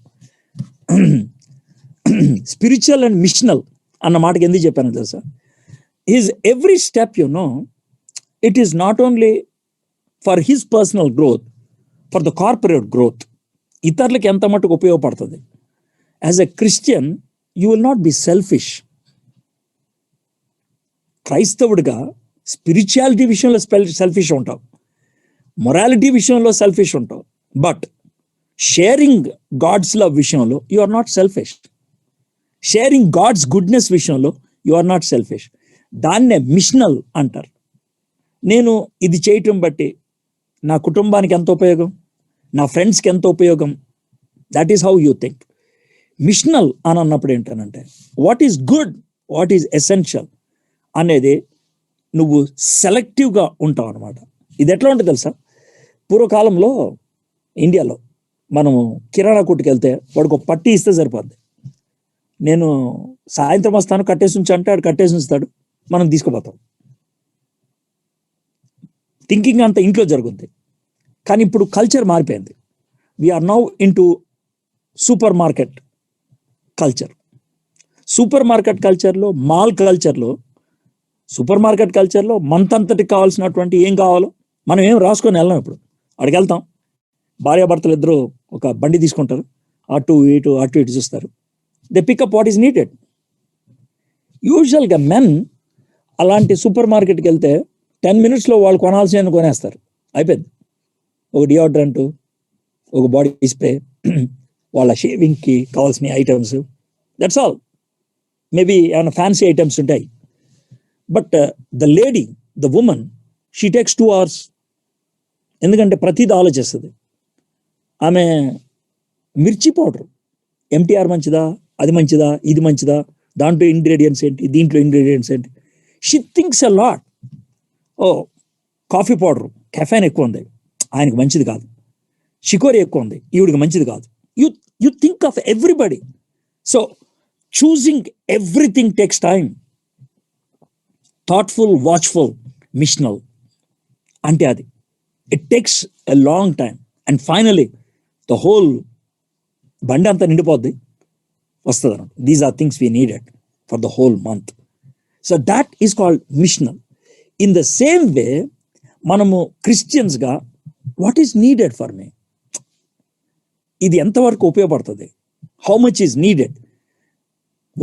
Spiritual and missional అన్న మాటకి ఎందుకు చెప్పాను తెలుసా? His every step, it is not only for his personal growth, for the corporate growth. ఇతరులకు ఎంత మటుకు ఉపయోగపడుతుంది. As a Christian you will not be selfish. క్రైస్తవుడిగా స్పిరిచువాలిటీ విషయంలో సెల్ఫిష్ ఉంటావు, మొరాలిటీ విషయంలో సెల్ఫిష్ ఉంటావు, బట్ షేరింగ్ గాడ్స్ లవ్ విషయంలో you are not selfish. Sharing God's goodness విషయంలో యు ఆర్ నాట్ సెల్ఫిష్. దాన్నే మిషనల్ అంటారు. నేను ఇది చేయటం బట్టి నా కుటుంబానికి ఎంత ఉపయోగం, నా ఫ్రెండ్స్కి ఎంత ఉపయోగం, that is how you think. Missional అని అన్నప్పుడు ఏంటనంటే what is good, what is essential అనేది నువ్వు సెలెక్టివ్గా ఉంటావు అనమాట. ఇది ఎట్లా ఉంటుంది తెలుసా? పూర్వకాలంలో ఇండియాలో మనము కిరాణా కొట్టుకు వెళ్తే వాడికి ఒక పట్టి ఇస్తే సరిపోద్ది. నేను సాయంత్రం వస్తాను కట్టేసి ఉంచి అంటే వాడు కట్టేసి ఉంచుతాడు, మనం తీసుకుపోతాం. థింకింగ్ అంతా ఇంట్లో జరుగుద్ది. కానీ ఇప్పుడు కల్చర్ మారిపోయింది. We are now into supermarket culture. Supermarket కల్చర్లో, మాల్ కల్చర్లో, సూపర్ మార్కెట్ కల్చర్లో మంతంతటికి కావాల్సినటువంటి ఏం కావాలో మనం ఏం రాసుకొని వెళ్ళాం. ఇప్పుడు అక్కడికి వెళ్తాం, భార్యాభర్తలు ఇద్దరు ఒక బండి తీసుకుంటారు, అటు ఇటు చూస్తారు, they pickup what is needed. యూజువల్గా మెన్ అలాంటి సూపర్ మార్కెట్కి వెళ్తే 10 minutesలో వాళ్ళు కొనాల్సిన కొనేస్తారు, అయిపోయింది. ఒక డియోడ్రెంట్, ఒక బాడీ స్ప్రే, వాళ్ళ షేవింగ్కి కావాల్సిన ఐటమ్స్, దట్స్ ఆల్. మేబీ ఏమైనా ఫ్యాన్సీ ఐటమ్స్ ఉంటాయి. But the lady, the women, she takes 2 hours. ఎందుకంటే ప్రతిదీ ఆలోచిస్తుంది. ఆమె మిర్చి పౌడర్, MTR మంచిదా, అది మంచిదా, ఇది మంచిదా, దాంట్లో ఇంగ్రీడియంట్స్ ఏంటి, దీంట్లో ఇంగ్రీడియంట్స్ ఏంటి, షీ థింక్స్ అ లాట్. ఓ కాఫీ పౌడర్ కెఫైన్ ఎక్కువ ఉంది, ఆయనకు మంచిది కాదు. షికోరి ఎక్కువ ఉంది, ఈవిడికి మంచిది కాదు. You think of everybody. So choosing everything takes time. Thoughtful, watchful, missional అంటే అది. It takes a long time and finally the whole బండి అంతా నిండిపోద్ది. వస్తుంది. These are things we needed for the whole month. So that is called missional. In the same way మనము క్రిస్టియన్స్గా what is needed for me, ఇది ఎంతవరకు ఉపయోగపడుతుంది, how much is needed,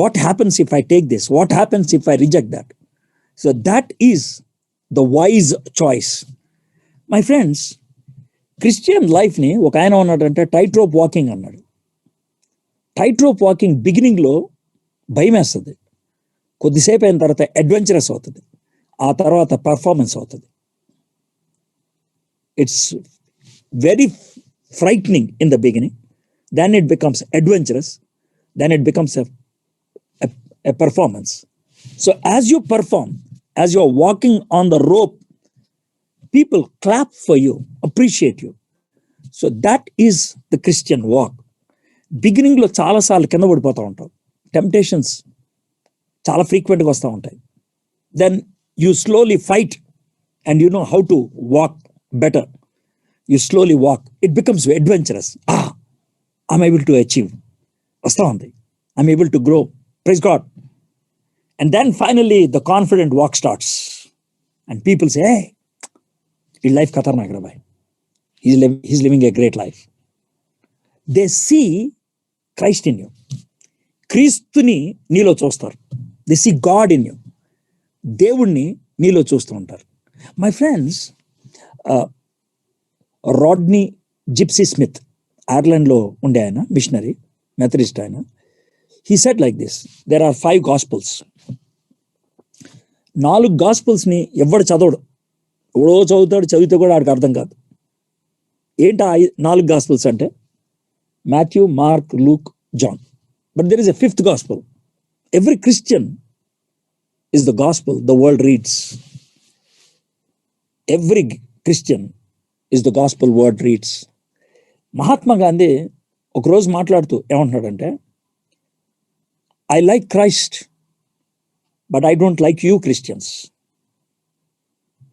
what happens if I take this, what happens if I reject that. So that is the wise choice. My friends, Christian లైఫ్ని ఒక ఆయన ఉన్నాడంటే tight rope walking అన్నాడు. Tight rope walking బిగినింగ్లో భయం వేస్తుంది, కొద్దిసేపు అయిన తర్వాత అడ్వెంచరస్ అవుతుంది, ఆ తర్వాత పర్ఫార్మెన్స్ అవుతుంది. It's very frightening in the beginning, then it becomes adventurous, then it becomes a performance. So as you perform, as you are walking on the rope, people clap for you, appreciate you. So that is the Christian walk. Beginning లో చాలా సార్లు కింద పడిపోతూ ఉంటాం, temptations చాలా ఫ్రీక్వెంట్గా వస్తూ ఉంటాయి. Then you slowly fight and you know how to walk better. You slowly walk, it becomes adventurous. I'm able to achieve, వస్తూ ఉంది, I'm able to grow, praise God. And then finally the confident walk starts and people say, hey, his life khatarnak ra bhai, he's living a great life. They see Christ in you, Kristuni neelo chustaru, they see God in you, దేవుణ్ణి నీలో చూస్తూ ఉంటారు. My friends, Rodney Gipsy Smith, ఐర్లాండ్లో ఉండే ఆయన, missionary, Methodist ఆయన. He said like this, there are 5 gospels. 4 గాస్పుల్స్ని ఎవడు చదవడు, ఎవడో చదువుతాడు, చదివితే కూడా ఆడికి అర్థం కాదు. ఏంటి 4 గాస్పుల్స్ అంటే? Matthew, Mark, Luke, John. But there is a 5th gospel. Every Christian is the gospel the world reads. Every Christian is the gospel world reads. Mahatma Gandhi ఒకరోజు మాట్లాడుతూ ఏమంటున్నాడంటే, I like Christ, but I don't like you Christians,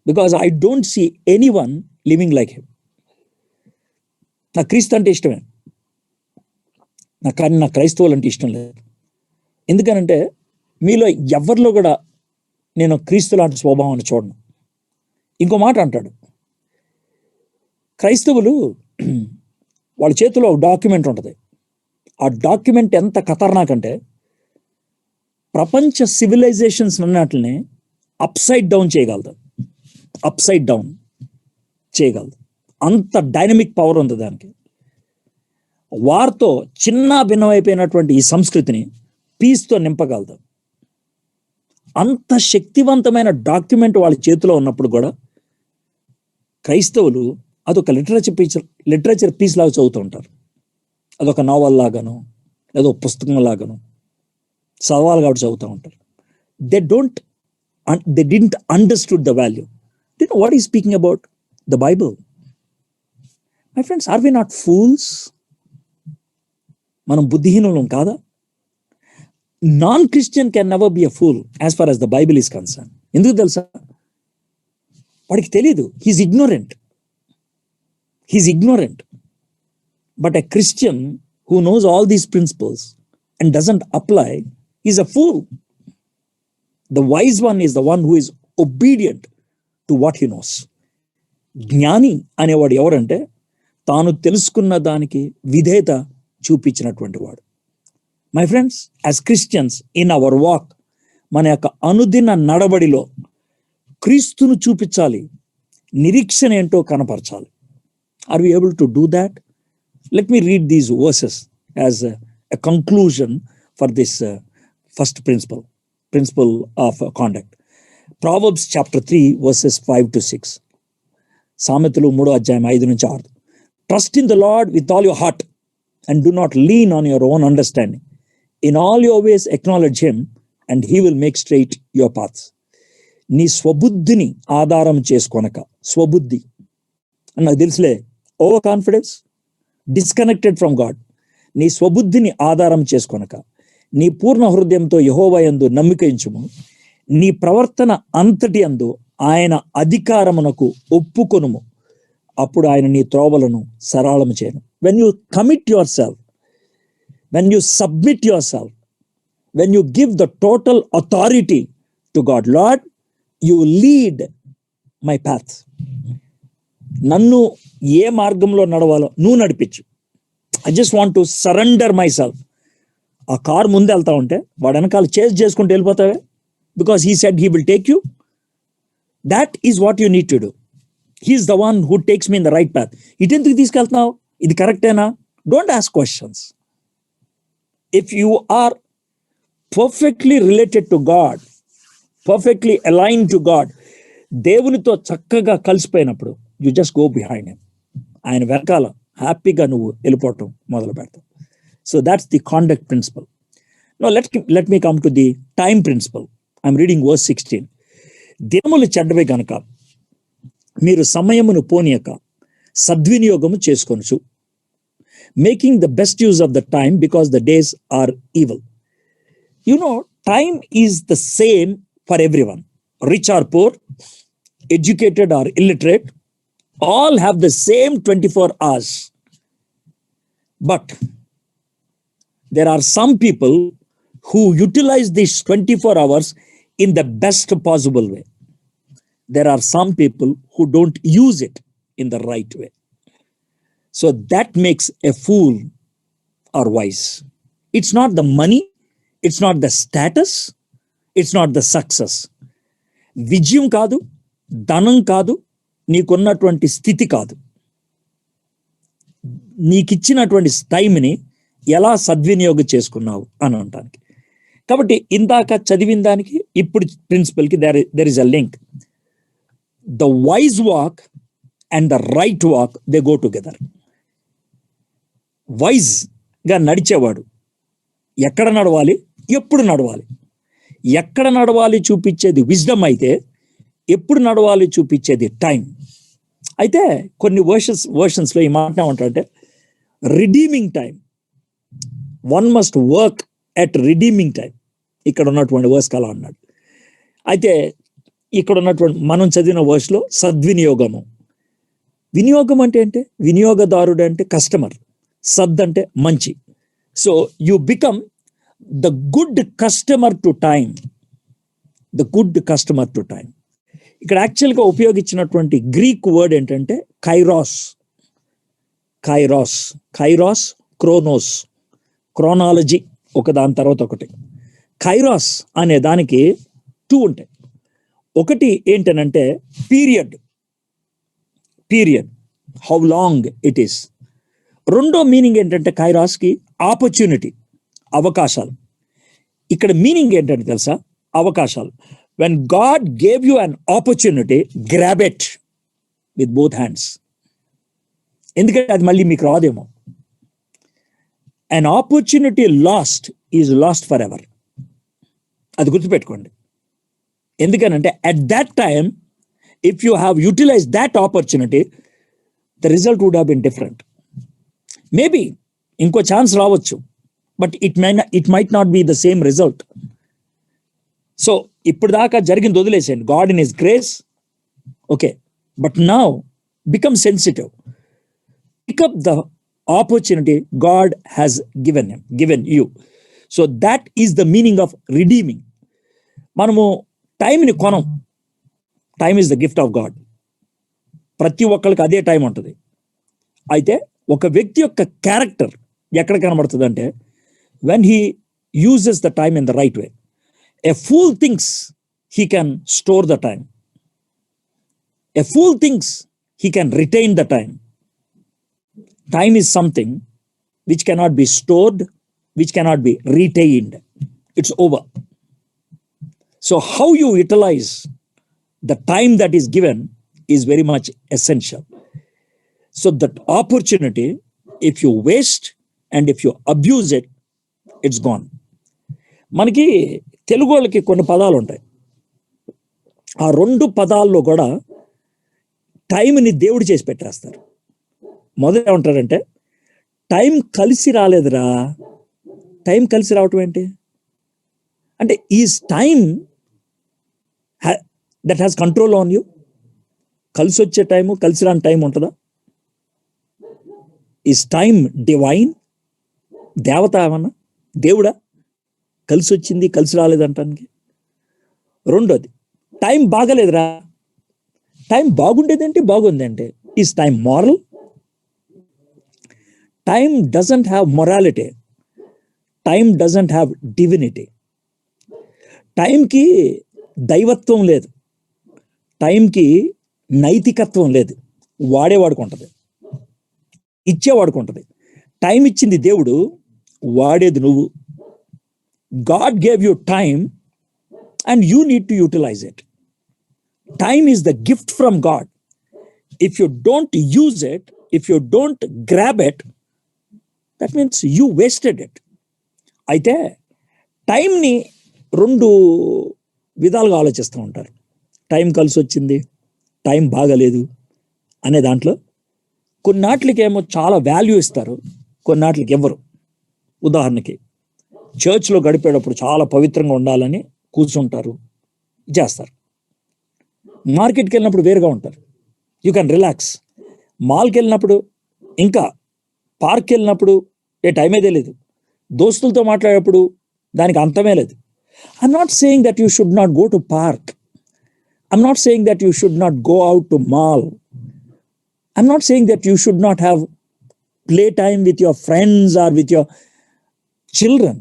because I don't see anyone living like him. నా క్రీస్తు అంటే ఇష్టమే, కానీ నా క్రైస్తవులు అంటే ఇష్టం లేదు. ఎందుకనంటే మీలో ఎవరిలో కూడా నేను క్రీస్తు లాంటి స్వభావాన్ని చూడను. ఇంకో మాట అంటాడు, క్రైస్తవులు వాళ్ళ చేతిలో ఒక డాక్యుమెంట్ ఉంటుంది. ఆ డాక్యుమెంట్ ఎంత ఖతర్నాక్ అంటే, ప్రపంచ సివిలైజేషన్స్ అన్నట్లనే అప్సైడ్ డౌన్ చేయగలదు, అప్సైడ్ డౌన్ చేయగలదు. అంత డైనమిక్ పవర్ ఉంది దానికి. వారితో చిన్న భిన్నమైపోయినటువంటి ఈ సంస్కృతిని పీస్తో నింపగలదు. అంత శక్తివంతమైన డాక్యుమెంట్ వాళ్ళ చేతిలో ఉన్నప్పుడు కూడా క్రైస్తవులు అదొక లిటరేచర్ పీస్ లాగా చదువుతూ ఉంటారు. అదొక నావల్ లాగాను, లేదా ఒక పుస్తకం లాగాను సవాల్ కాబట్టి చదువుతూ ఉంటారు. They didn't understood the value. Then what is speaking about the Bible? My friends, are we not fools? మనం బుద్ధిహీనులం కాదా? Non Christian can never be a fool as far as the Bible is concern. ఎందుకు తెలుసా? వాడికి తెలీదు, he is ignorant. But a Christian who knows all these principles and doesn't apply is a fool. The wise one is the one who is obedient to what he knows. జ్ఞాని అనేవాడు ఎవరంటే తాను తెలుసుకున్న దానికి విధేయత చూపించినటువంటి వాడు. My friends, as Christians in our walk, మన యొక్క అనుదిన నడవడిలో క్రీస్తును చూపించాలి, నిరీక్షణ ఏంటో కనపరచాలి. Are we able to do that? Let me read these verses as a conclusion for this first principle of conduct. Proverbs chapter 3 verses 5 to 6. సామెతలు 3వ అధ్యాయం 5 నుంచి 6. Trust in the Lord with all your heart and do not lean on your own understanding. In all your ways acknowledge him and he will make straight your paths. నీ స్వబుద్ధిని ఆధారం చేసుకొనక, స్వబుద్ధి నాకు తెలుసులే, over confidence, disconnected from God. నీ స్వబుద్ధిని ఆధారం చేసుకొనక నీ పూర్ణ హృదయంతో యెహోవా యందు నమ్మిక ఉంచుము. నీ ప్రవర్తన అంతటి యందు ఆయన అధికారమునకు ఒప్పుకొనుము, అప్పుడు ఆయన నీ త్రోవలను సరళము చేయను. When you commit your self, when you submit yourself, when you give the total authority to God, Lord, you lead my path. నన్ను ఏ మార్గంలో నడవాలో నువ్వు నడిపించు. I just want to surrender myself. ఆ కార్ ముందు వెళ్తా ఉంటే వాడు వెనకాల చేజ్ చేసుకుంటూ వెళ్ళిపోతావే, because he said he will take you. That is what you need to do. He is the one who takes me in the right path. ఇటెందుకు తీసుకెళ్తున్నావు, ఇది కరెక్టేనా? Don't ask questions. If you are perfectly related to God, perfectly aligned to God, దేవునితో చక్కగా కలిసిపోయినప్పుడు you just go behind him. ఆయన వెనకాల హ్యాపీగా నువ్వు వెళ్ళిపోవటం మొదలు పెడతావు. So that's the conduct principle. Now let me come to the time principle. I'm reading verse 16. దినములు చెడ్డవే గనక మీరు సమయమును పోనీయక సద్వినియోగము చేసుకొనుచు, making the best use of the time because the days are evil. You know, time is the same for everyone. Rich or poor, educated or illiterate, all have the same 24 hours. But there are some people who utilize these 24 hours in the best possible way. There are some people who don't use it in the right way. So that makes a fool or wise. It's not the money, it's not the status, it's not the success. విజయం కాదు, ధనం కాదు, నీకున్నటువంటి స్థితి కాదు, నీకిచ్చినటువంటి టైంని ఎలా సద్వినియోగం చేసుకున్నావు అని అనటానికి. కాబట్టి ఇందాక చదివిన దానికి ఇప్పుడు ప్రిన్సిపల్కి there is a link. The wise walk and the right walk they go together. వైజ్గా నడిచేవాడు ఎక్కడ నడవాలి, ఎప్పుడు నడవాలి, ఎక్కడ నడవాలి చూపించేది విజ్డమ్ అయితే, ఎప్పుడు నడవాలి చూపించేది టైం. అయితే కొన్ని వర్షన్స్లో ఈ మాట ఏమంటారంటే redeeming time. One must work at redeeming time. ఇక్కడ ఉన్నటువంటి వర్స్ అలా అన్నాడు. అయితే ఇక్కడ ఉన్నటువంటి మనం చదివిన వర్స్లో సద్వినియోగము. వినియోగం అంటే ఏంటి? వినియోగదారుడు అంటే కస్టమర్, సద్ అంటే మంచి. So you become the good customer to time. The good customer to time. ఇక్కడ యాక్చువల్గా ఉపయోగించినటువంటి గ్రీక్ వర్డ్ ఏంటంటే కైరాస్. కైరాస్, కైరాస్, క్రోనోస్, క్రోనాలజీ, ఒక దాని తర్వాత ఒకటి. కైరాస్ అనే దానికి 2 ఉంటాయి. ఒకటి ఏంటనంటే period, period, how long it is. రెండో మీనింగ్ ఏంటంటే కైరాస్కి ఆపర్చునిటీ, అవకాశాలు. ఇక్కడ మీనింగ్ ఏంటంటే తెలుసా? అవకాశాలు. When God gave you an opportunity, grab it with both hands. ఎందుకంటే అది మళ్ళీ మీకు రాదేమో. An opportunity lost is lost forever. అది గుర్తుపెట్టుకోండి. ఎందుకనంటే at that time, if you have utilized that opportunity, the result would have been different. Maybe ఇంకో chance రావచ్చు, but it might not be the same result. So ఇప్పుడు దాకా జరిగింది వదిలేసేయండి. God in his grace, okay, but now become sensitive. Pick up the opportunity God has given you. So that is the meaning of redeeming. మనము టైంని కొనం. Time is the gift of God. ప్రతి ఒక్కరికి అదే టైం ఉంటుంది. అయితే ఒక వ్యక్తి యొక్క క్యారెక్టర్ ఎక్కడ కనబడుతుంది అంటే when he uses the time in the right way. A fool thinks he can store the time. A fool thinks he can retain the time. Time is something which cannot be stored, which cannot be retained. It's over. So how you utilize the time that is given is very much essential. So that opportunity, if you waste and if you abuse it, it's gone. మనకి తెలుగు వాళ్ళకి కొన్ని పదాలు ఉంటాయి. ఆ 2 పదాల్లో కూడా టైంని దేవుడు చేసి పెట్టేస్తారు. మొదట ఏమంటారంటే టైం కలిసి రాలేదురా. టైం కలిసి రావటం ఏంటి అంటే is time that has control on you. కలిసి వచ్చే టైము, కలిసి రాని టైం ఉంటుందా? ఈజ్ టైం డివైన్ దేవత ఏమన్నా? దేవుడా? కలిసి వచ్చింది కలిసి రాలేదంటానికి. రెండోది, టైం బాగలేదురా, టైం బాగుండేదంటే బాగుందంటే, is time moral? Time doesn't have morality, time doesn't have divinity. టైంకి దైవత్వం లేదు, టైంకి నైతికత్వం లేదు. వాడేవాడుకుంటుంది, ఇచ్చేవాడుకుంటుంది. టైం ఇచ్చింది దేవుడు, వాడేది నువ్వు. God gave you time and you need to utilise it. Time is the gift from God. If you don't use it, if you don't grab it, that means you wasted it. అయితే టైంని రెండు విధాలుగా ఆలోచిస్తూ ఉంటారు. Time కలిసి వచ్చింది, time బాగలేదు అనే దాంట్లో కొన్నాట్లకేమో చాలా వాల్యూ ఇస్తారు, కొన్నాట్లకి ఇవ్వరు. ఉదాహరణకి చర్చ్లో గడిపేటప్పుడు చాలా పవిత్రంగా ఉండాలని కూర్చుంటారు, చేస్తారు. మార్కెట్కి వెళ్ళినప్పుడు వేరుగా ఉంటారు, యూ కెన్ రిలాక్స్. మాల్కి వెళ్ళినప్పుడు, ఇంకా పార్క్కి వెళ్ళినప్పుడు ఏ టైమే తెలియదు. దోస్తులతో మాట్లాడేటప్పుడు దానికి అంతమే లేదు. I'm not saying that you should not go to park. I'm not saying that you should not go out to mall. I'm not saying that you should not have play time with your friends or with your children.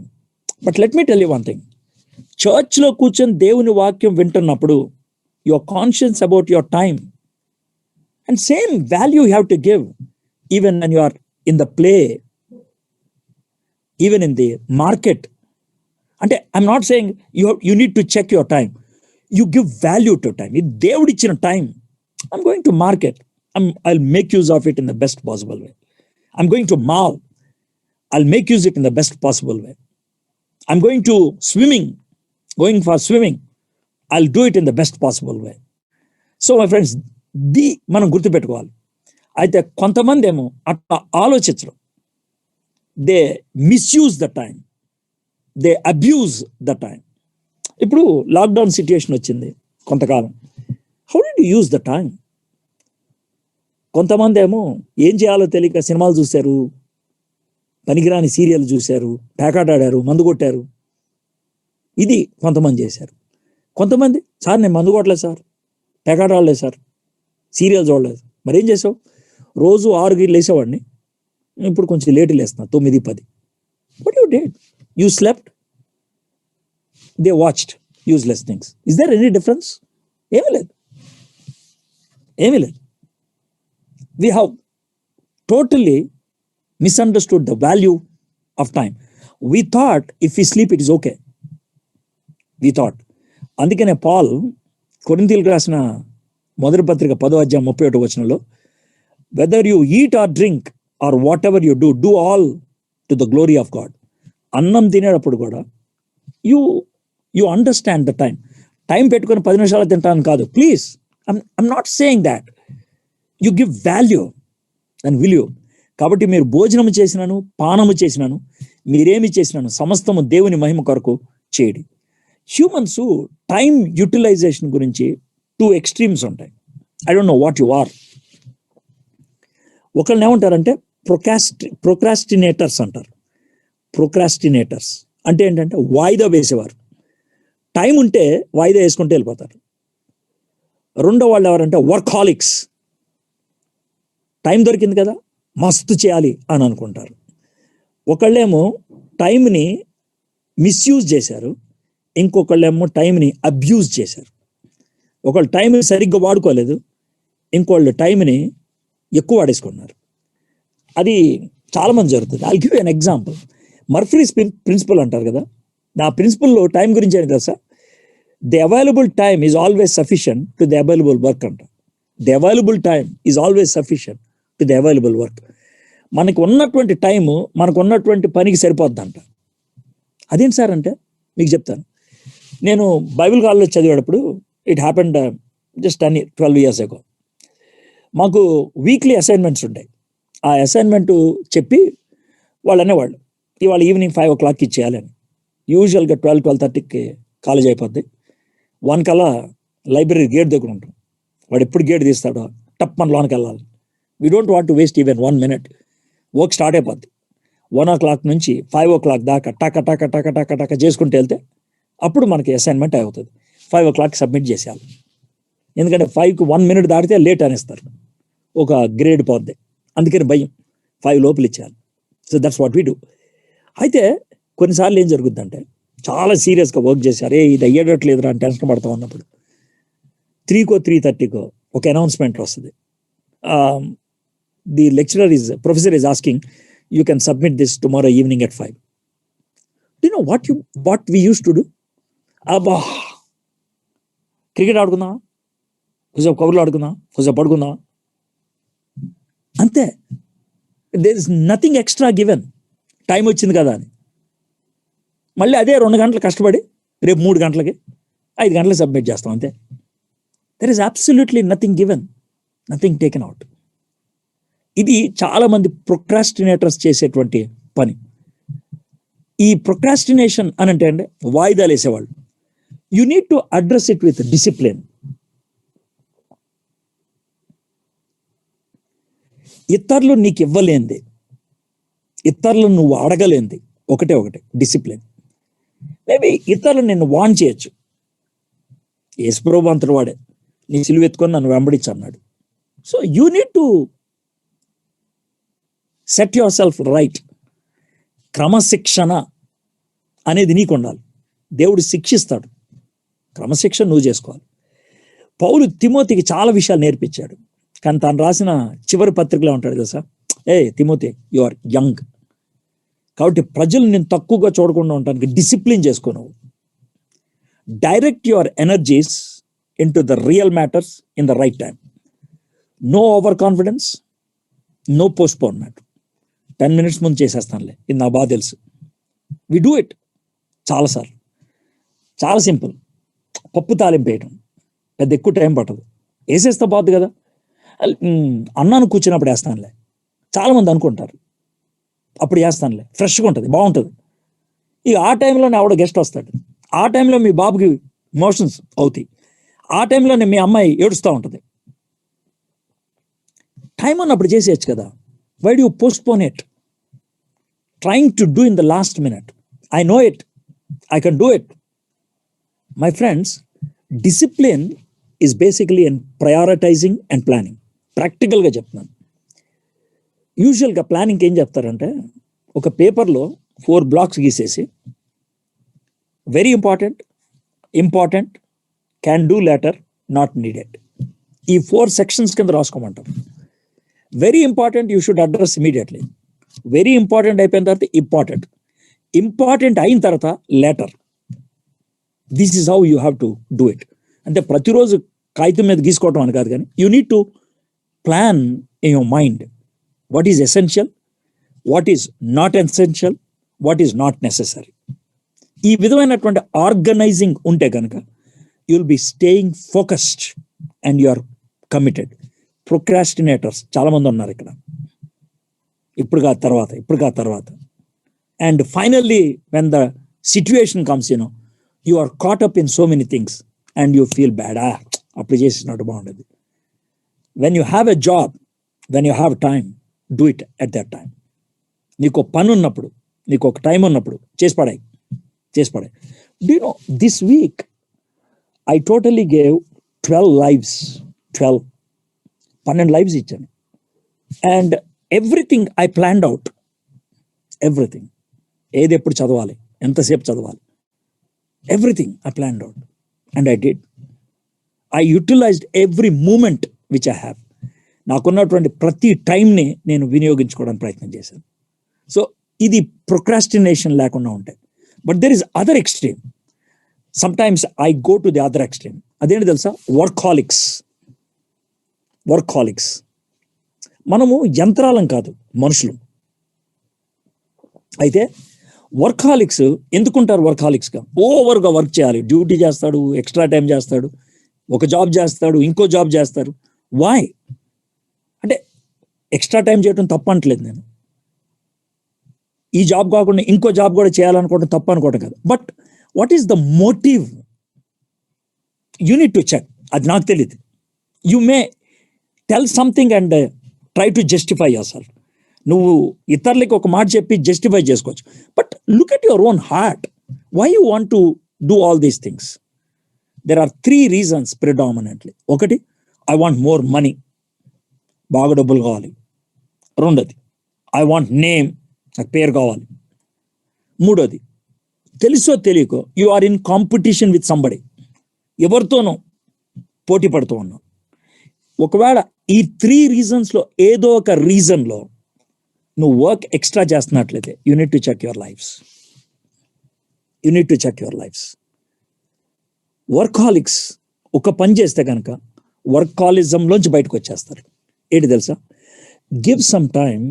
But let me tell you one thing. చర్చ్లో కూర్చొని దేవుని వాక్యం వింటున్నప్పుడు you are conscious about your time. And same value you have to give even when you are in the play, even in the market. అంటే I'm not saying you need to check your time. You give value to time. If దేవుడు ఇచ్చిన time, I'm going to market, I'll make use of it in the best possible way. I'm going to mall, I'll make use it in the best possible way. I'm going to going for swimming, I'll do it in the best possible way. So my friends, మనం గుర్తుపెట్టుకోవాలి. అయితే కొంతమంది ఏమో అట్లా ఆలోచించరు. They misuse the time, they abuse the time. ఇప్పుడు lockdown situation వచ్చింది కొంతకాలం. How did you use the time? కొంతమంది ఏమో ఏం చేయాలో తెలియక సినిమాలు చూశారు, పనికిరాని సీరియల్ చూశారు, పేకాట ఆడారు, మందు కొట్టారు. ఇది కొంతమంది చేశారు. కొంతమంది, సార్ నేను మందు కొట్టలేదు సార్, పేకాట ఆడలేదు సార్, సీరియల్ చూడలేదు. మరి ఏం చేసావు? రోజు 6 లేసేవాడిని, ఇప్పుడు కొంచెం లేట్ లేస్తున్నా, 9, 10. What you did? You slept, they watched useless things. Is there any difference? ఏమీ లేదు. We have totally misunderstood the value of time. We thought if we sleep it is okay. We thought. అందుకనే Paul కొరింథీయులకు రాసిన మొదటి పత్రిక 10వ అధ్యాయం 31వ వచనంలో, whether you eat or drink or whatever you do all to the glory of God. అన్నం తినేటప్పుడు కూడా you understand the time. Time పెట్టుకొని 10 నిమిషాలు తింటాను కాదు, please. I'm not saying that. You give value and will you. కాబట్టి మీరు భోజనము చేసినాను, పానము చేసినాను, మీరేమి చేసినాను సమస్తము దేవుని మహిమ కొరకు చేయడి. హ్యూమన్స్ టైం యూటిలైజేషన్ గురించి 2 extremes ఉంటాయి. I don't know what you are. ఒకళ్ళని ఏమంటారంటే ప్రొక్రాస్టినేటర్స్ అంటారు. ప్రొక్రాస్టినేటర్స్ అంటే ఏంటంటే వాయిదా వేసేవారు. టైం ఉంటే వాయిదా వేసుకుంటూ వెళ్ళిపోతారు. రెండో వాళ్ళు ఎవరంటే వర్కాలిక్స్. టైం దొరికింది కదా మస్తు చేయాలి అని అనుకుంటారు. ఒకళ్ళేమో టైంని మిస్యూజ్ చేశారు, ఇంకొకళ్ళేమో టైంని అబ్యూజ్ చేశారు. ఒకళ్ళు టైంని సరిగ్గా వాడుకోలేదు, ఇంకోళ్ళు టైంని ఎక్కువ వాడేసుకున్నారు. అది చాలామంది జరుగుతుంది. I'll give you an example. Murphy's principle అంటారు కదా, నా ప్రిన్సిపల్లో టైం గురించి ఏంటి తెలుసా? The available time is always sufficient to the available work అంట. The available time is always sufficient to the available work. మనకు ఉన్నటువంటి టైము మనకు ఉన్నటువంటి పనికి సరిపోద్దంట. అదేంటి సార్ అంటే మీకు చెప్తాను. నేను బైబిల్ కాలేజ్ చదివేటప్పుడు it happened just 12 years ago. మాకు వీక్లీ అసైన్మెంట్స్ ఉంటాయి. ఆ అసైన్మెంట్ చెప్పి వాళ్ళు అనేవాళ్ళు, ఇవాళ ఈవినింగ్ 5 o'clock ఇచ్చేయాలని. యూజువల్గా 12-12:30కి కాలేజ్ అయిపోద్ది. 1 కల్లా లైబ్రరీ గేట్ దగ్గర ఉంటాం. వాడు ఎప్పుడు గేట్ తీస్తాడో టప్ మన లోనికి వెళ్ళాలి. We don't want to waste even 1 minute. Work start అయిపోద్ది. 1 o'clock నుంచి 5 o'clock దాకా టక టక టక టక టక చేసుకుంటూ వెళ్తే అప్పుడు మనకి అసైన్మెంట్ అవుతుంది. 5 o'clock సబ్మిట్ చేసేయాలి. ఎందుకంటే 5కి 1 minute దాటితే లేట్ అనేస్తారు, ఒక గ్రేడ్ పోద్ది. అందుకని భయం, 5 లోపల ఇచ్చేయాలి. So that's what we do. అయితే కొన్నిసార్లు ఏం జరుగుద్దంటే చాలా సీరియస్గా వర్క్ చేశారు, ఇది అయ్యేటట్లేదురా అని టెన్షన్ పడతా ఉన్నప్పుడు 3కో 3:30కో ఒక అనౌన్స్మెంట్ వస్తుంది. The professor is asking, you can submit this tomorrow evening at 5. Do you know what we used to do? అబ్బా, క్రికెట్ ఆడుకుందామా, కొంచెం కబుర్లు ఆడుకుందాం, కొంచెం పడుకుందాం, అంతే. There is nothing extra given. Time వచ్చింది కదా అని మళ్ళీ అదే 2 గంటలు కష్టపడి రేపు 3 గంటలకి 5 గంటలకు సబ్మిట్ చేస్తాం, అంతే. There is absolutely nothing given, nothing taken out. ఇది చాలామంది ప్రొక్రాస్టినేటర్స్ చేసేటువంటి పని. ఈ ప్రొక్రాస్టినేషన్ అని అంటే వాయిదాలు వేసేవాళ్ళు. You need to address it with discipline. ఇతరులు నీకు ఇవ్వలేంది, ఇతరులు నువ్వు అడగలేంది ఒకటే డిసిప్లిన్. మేబీ ఇతరులు నిన్ను వాన్ చేయొచ్చు. యేసుప్రభు అంతటి వాడే నీ సిలువ ఎత్తుకొని నన్ను వెంబడించు అన్నాడు. So you need to set your self right. క్రమశిక్షణ అనేది నీకు ఉండాలి. దేవుడు శిక్షిస్తాడు, క్రమశిక్షణ నువ్వు చేసుకోవాలి. పౌలు తిమోతికి చాలా విషయాలు నేర్పించాడు, కానీ తను రాసిన చివరి పత్రికలో ఉంటాడు తెలుసా, తిమోతి, యు ఆర్ యంగ్, కాబట్టి ప్రజలు నేను తక్కువగా చూడకుండా ఉండడానికి డిసిప్లిన్ చేసుకో. నువ్వు direct your energies into the real matters in the right time. No overconfidence, no postponement. 10 minutes ముందు చేసేస్తానులే, ఇది నా బాగా తెలుసు. వి డూ ఇట్ చాలాసార్లు. చాలా సింపుల్. పప్పు తాలింపు వేయటం పెద్ద ఎక్కువ టైం పట్టదు, వేసేస్తే బాగుంది కదా. అన్నాను కూర్చున్నప్పుడు వేస్తానులే, చాలామంది అనుకుంటారు. అప్పుడు చేస్తానులే, ఫ్రెష్గా ఉంటుంది, బాగుంటుంది. ఇక ఆ టైంలోనే ఆవిడ గెస్ట్ వస్తాడు, ఆ టైంలో మీ బాబుకి మోషన్స్ అవుతాయి, ఆ టైంలోనే మీ అమ్మాయి ఏడుస్తూ ఉంటుంది. టైం ఉన్నప్పుడు చేసేయచ్చు కదా. Why do you postpone it, trying to do in the last minute? I know it, I can do it. My friends, discipline is basically in prioritising and planning. ప్రాక్టికల్గా చెప్తున్నాను. యూజువల్గా ప్లానింగ్ ఏం చెప్తారంటే, ఒక పేపర్లో 4 blocks గీసేసి very important, important, can do later, not needed, ఈ 4 sections కింద రాసుకోమంటారు. Very important you should address immediately. Very important అయిపోయిన తర్వాత ఇంపార్టెంట్, ఇంపార్టెంట్ అయిన తర్వాత later. This is how you have to do it. అంటే ప్రతిరోజు కాగితం మీద గీసుకోవటం అని కాదు, కానీ you need to plan in your mind what is essential, what is not essential, what is not necessary. ఈ విధమైనటువంటి ఆర్గనైజింగ్ ఉంటే కనుక you will be staying focused and you are committed. Procrastinators చాలామంది ఉన్నారు ఇక్కడ. ఇప్పుడు కాదు తర్వాత. And finally when the situation comes, you are caught up in so many things and you feel bad. అప్పుడు చేసినట్టు బాగుండేది. When you have a job, when you have time, do it at that time. నీకు పని ఉన్నప్పుడు, నీకు ఒక time ఉన్నప్పుడు చేసి పడాయి. Do you know, this week I totally gave 12 lives. 12 lives ఇచ్చాను. And everything I planned out, everything. ఏది ఎప్పుడు చదవాలి, ఎంతసేపు చదవాలి, everything I planned out and I did. I utilised every moment which I have. నాకున్నటువంటి ప్రతి టైంని నేను వినియోగించుకోవడానికి ప్రయత్నం చేశాను. సో ఇది ప్రొక్రాస్టినేషన్ లేకుండా ఉంటాయి. But there is other extreme. Sometimes I go to the other extreme. అదేంటి తెలుసా? వర్కాలిక్స్. మనము యంత్రాలం కాదు, మనుషులు. అయితే వర్కాలిక్స్ ఎందుకుంటారు? వర్కాలిక్స్గా ఓవర్గా వర్క్ చేయాలి, డ్యూటీ చేస్తాడు, ఎక్స్ట్రా టైం చేస్తాడు, ఒక జాబ్ చేస్తాడు, ఇంకో జాబ్ చేస్తారు. వై అంటే ఎక్స్ట్రా టైం చేయడం తప్పు అంటలేదు నేను. ఈ జాబ్ కాకుండా ఇంకో జాబ్ కూడా చేయాలనుకోవడం తప్పు అనుకోవడం కాదు. But what is the motive? You need to check. అది నాకు తెలియదు. You may tell something and try to justify your self. నువ్వు ఇతరులకి ఒక మాట చెప్పి జస్టిఫై చేసుకోవచ్చు. But look at your own heart. Why you want to do all these things? There are 3 reasons predominantly. ఒకటి, ఐ వాంట్ మోర్ మనీ, బాగా డబ్బులు కావాలి. రెండోది, ఐ వాంట్ నేమ్, నాకు పేరు కావాలి. మూడోది, తెలుసో తెలియకో you are in competition with somebody, ఎవరితోనో పోటీ పడుతూ ఉన్నావు. ఒకవేళ ఈ 3 reasonsలో ఏదో ఒక రీజన్లో నువ్వు వర్క్ ఎక్స్ట్రా చేస్తున్నట్లయితే you need to check your lives. You need to check your lives. Workaholics ఒక పని చేస్తే కనుక వర్కాలిజంలోంచి బయటకు వచ్చేస్తారు. ఏంటి తెలుసా? Give some time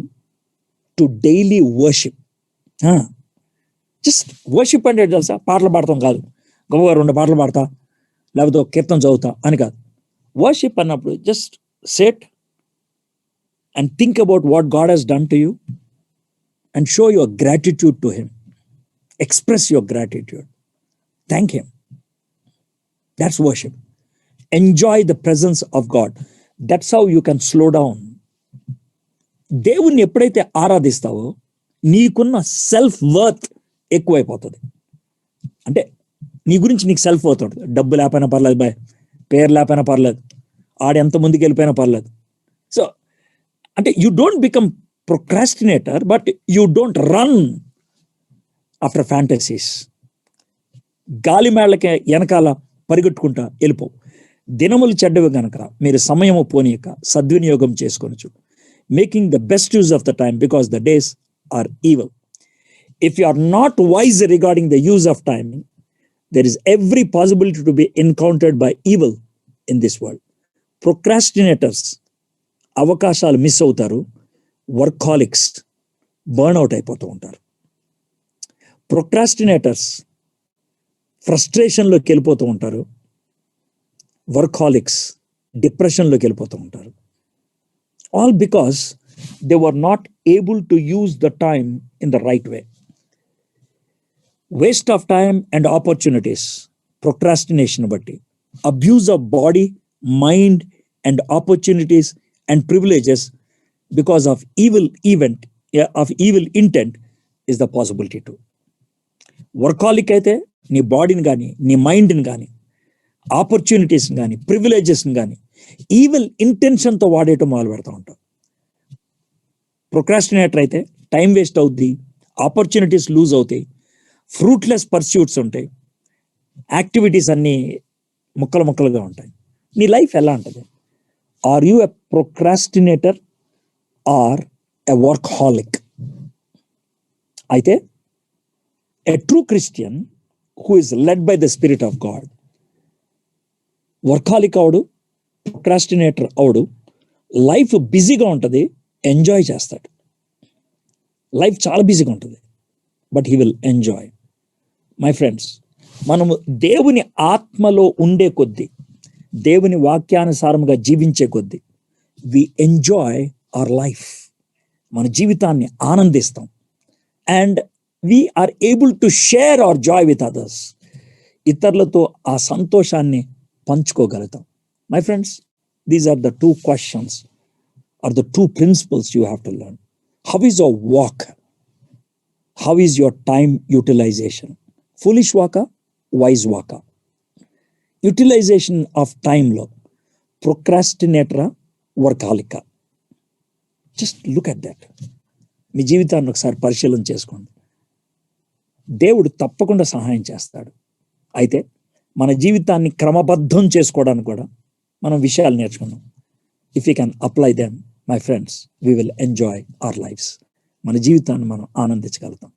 to daily worship. Just worship అంటే తెలుసా? పాటలు పాడతాం కాదు, గొప్పగా 2 పాటలు పాడతా లేకపోతే ఒక కీర్తన చదువుతా అని కాదు. వర్షిప్ అన్నప్పుడు just set and think about what God has done to you and show your gratitude to Him. Express your gratitude. Thank Him. That's worship. Enjoy the presence of God. That's how you can slow down. దేవుణ్ణి ఎప్పుడైతే ఆరాధిస్తావో నీకున్న self worth ఎక్కువైపోతుంది. అంటే నీ గురించి నీకు self worth ఉంటుంది. డబ్బు లేకపోయినా పర్లేదు, బాయ్, పేరు లేకపోయినా పర్లేదు, ఆడెంత ముందుకు వెళ్ళిపోయినా పర్లేదు. సో అంటే you don't become procrastinator, but you don't run after fantasies. గాలి మేళ్ళకి వెనకాల పరిగెట్టుకుంటా వెళ్ళిపో. దినములు చెడ్డవి కనుక మీరు సమయము పోనీయక సద్వినియోగం చేసుకోవచ్చు. Making the best use of the time because the days are evil. If you are not wise regarding the use of time, there is every possibility to be encountered by evil in this world. Procrastinators అవకాశాలు miss అవుతారు. Workaholics burnout అయిపోతూ ఉంటారు. ప్రొక్రాస్టినేటర్స్ ఫ్రస్ట్రేషన్లోకి వెళ్ళిపోతూ ఉంటారు. Workaholics డిప్రెషన్లోకి వెళ్ళిపోతూ ఉంటారు. All because they were not able to use the time in the right way. Waste of time and opportunities, procrastination బట్టి abuse of body, mind and opportunities and privileges because of evil intent is the possibility too. Workaholic అయితే నీ బాడీని కానీ నీ మైండ్ని కానీ ఆపర్చునిటీస్ని కానీ ప్రివిలేజెస్ని కానీ ఈవిల్ ఇంటెన్షన్తో వాడేయటం మొదలు పెడతా ఉంటాం. ప్రొక్రాస్టినేటర్ అయితే టైం వేస్ట్ అవుద్ది, ఆపర్చునిటీస్ లూజ్ అవుతాయి, ఫ్రూట్లెస్ పర్స్యూట్స్ ఉంటాయి, యాక్టివిటీస్ అన్నీ ముక్కలు ముక్కలుగా ఉంటాయి. నీ లైఫ్ ఎలా ఉంటుంది? Are you a procrastinator or a workaholic? అయితే a true Christian who is led by the Spirit of God, workaholic అవడు, ప్రొక్రాస్టినేటర్ అవడు, లైఫ్ బిజీగా ఉంటుంది, ఎంజాయ్ చేస్తాడు. లైఫ్ చాలా బిజీగా ఉంటుంది, but he will enjoy. My friends, మనము దేవుని ఆత్మలో ఉండే కొద్దీ, దేవుని వాక్యానుసారంగా జీవించే కొద్దీ వి ఎంజాయ్ అవర్ లైఫ్. మన జీవితాన్ని ఆనందిస్తాం. And we are able to share our joy with others. ఇతరులతో ఆ సంతోషాన్ని పంచుకోగలుగుతాం. My friends, these are the 2 questions or the 2 principles you have to learn. How is your walk? How is your time utilization? Foolish walk, wise walk? Utilisation of టైంలో ప్రొక్రాస్టినేటరా, వర్కాలికా? Just look at that. మీ జీవితాన్ని ఒకసారి పరిశీలన చేసుకోండి. దేవుడు తప్పకుండా సహాయం చేస్తాడు. అయితే మన జీవితాన్ని క్రమబద్ధం చేసుకోవడానికి కూడా మనం విషయాలు నేర్చుకున్నాం. If you can apply them, my friends, we will enjoy our lives. మన జీవితాన్ని మనం ఆనందించగలుగుతాం.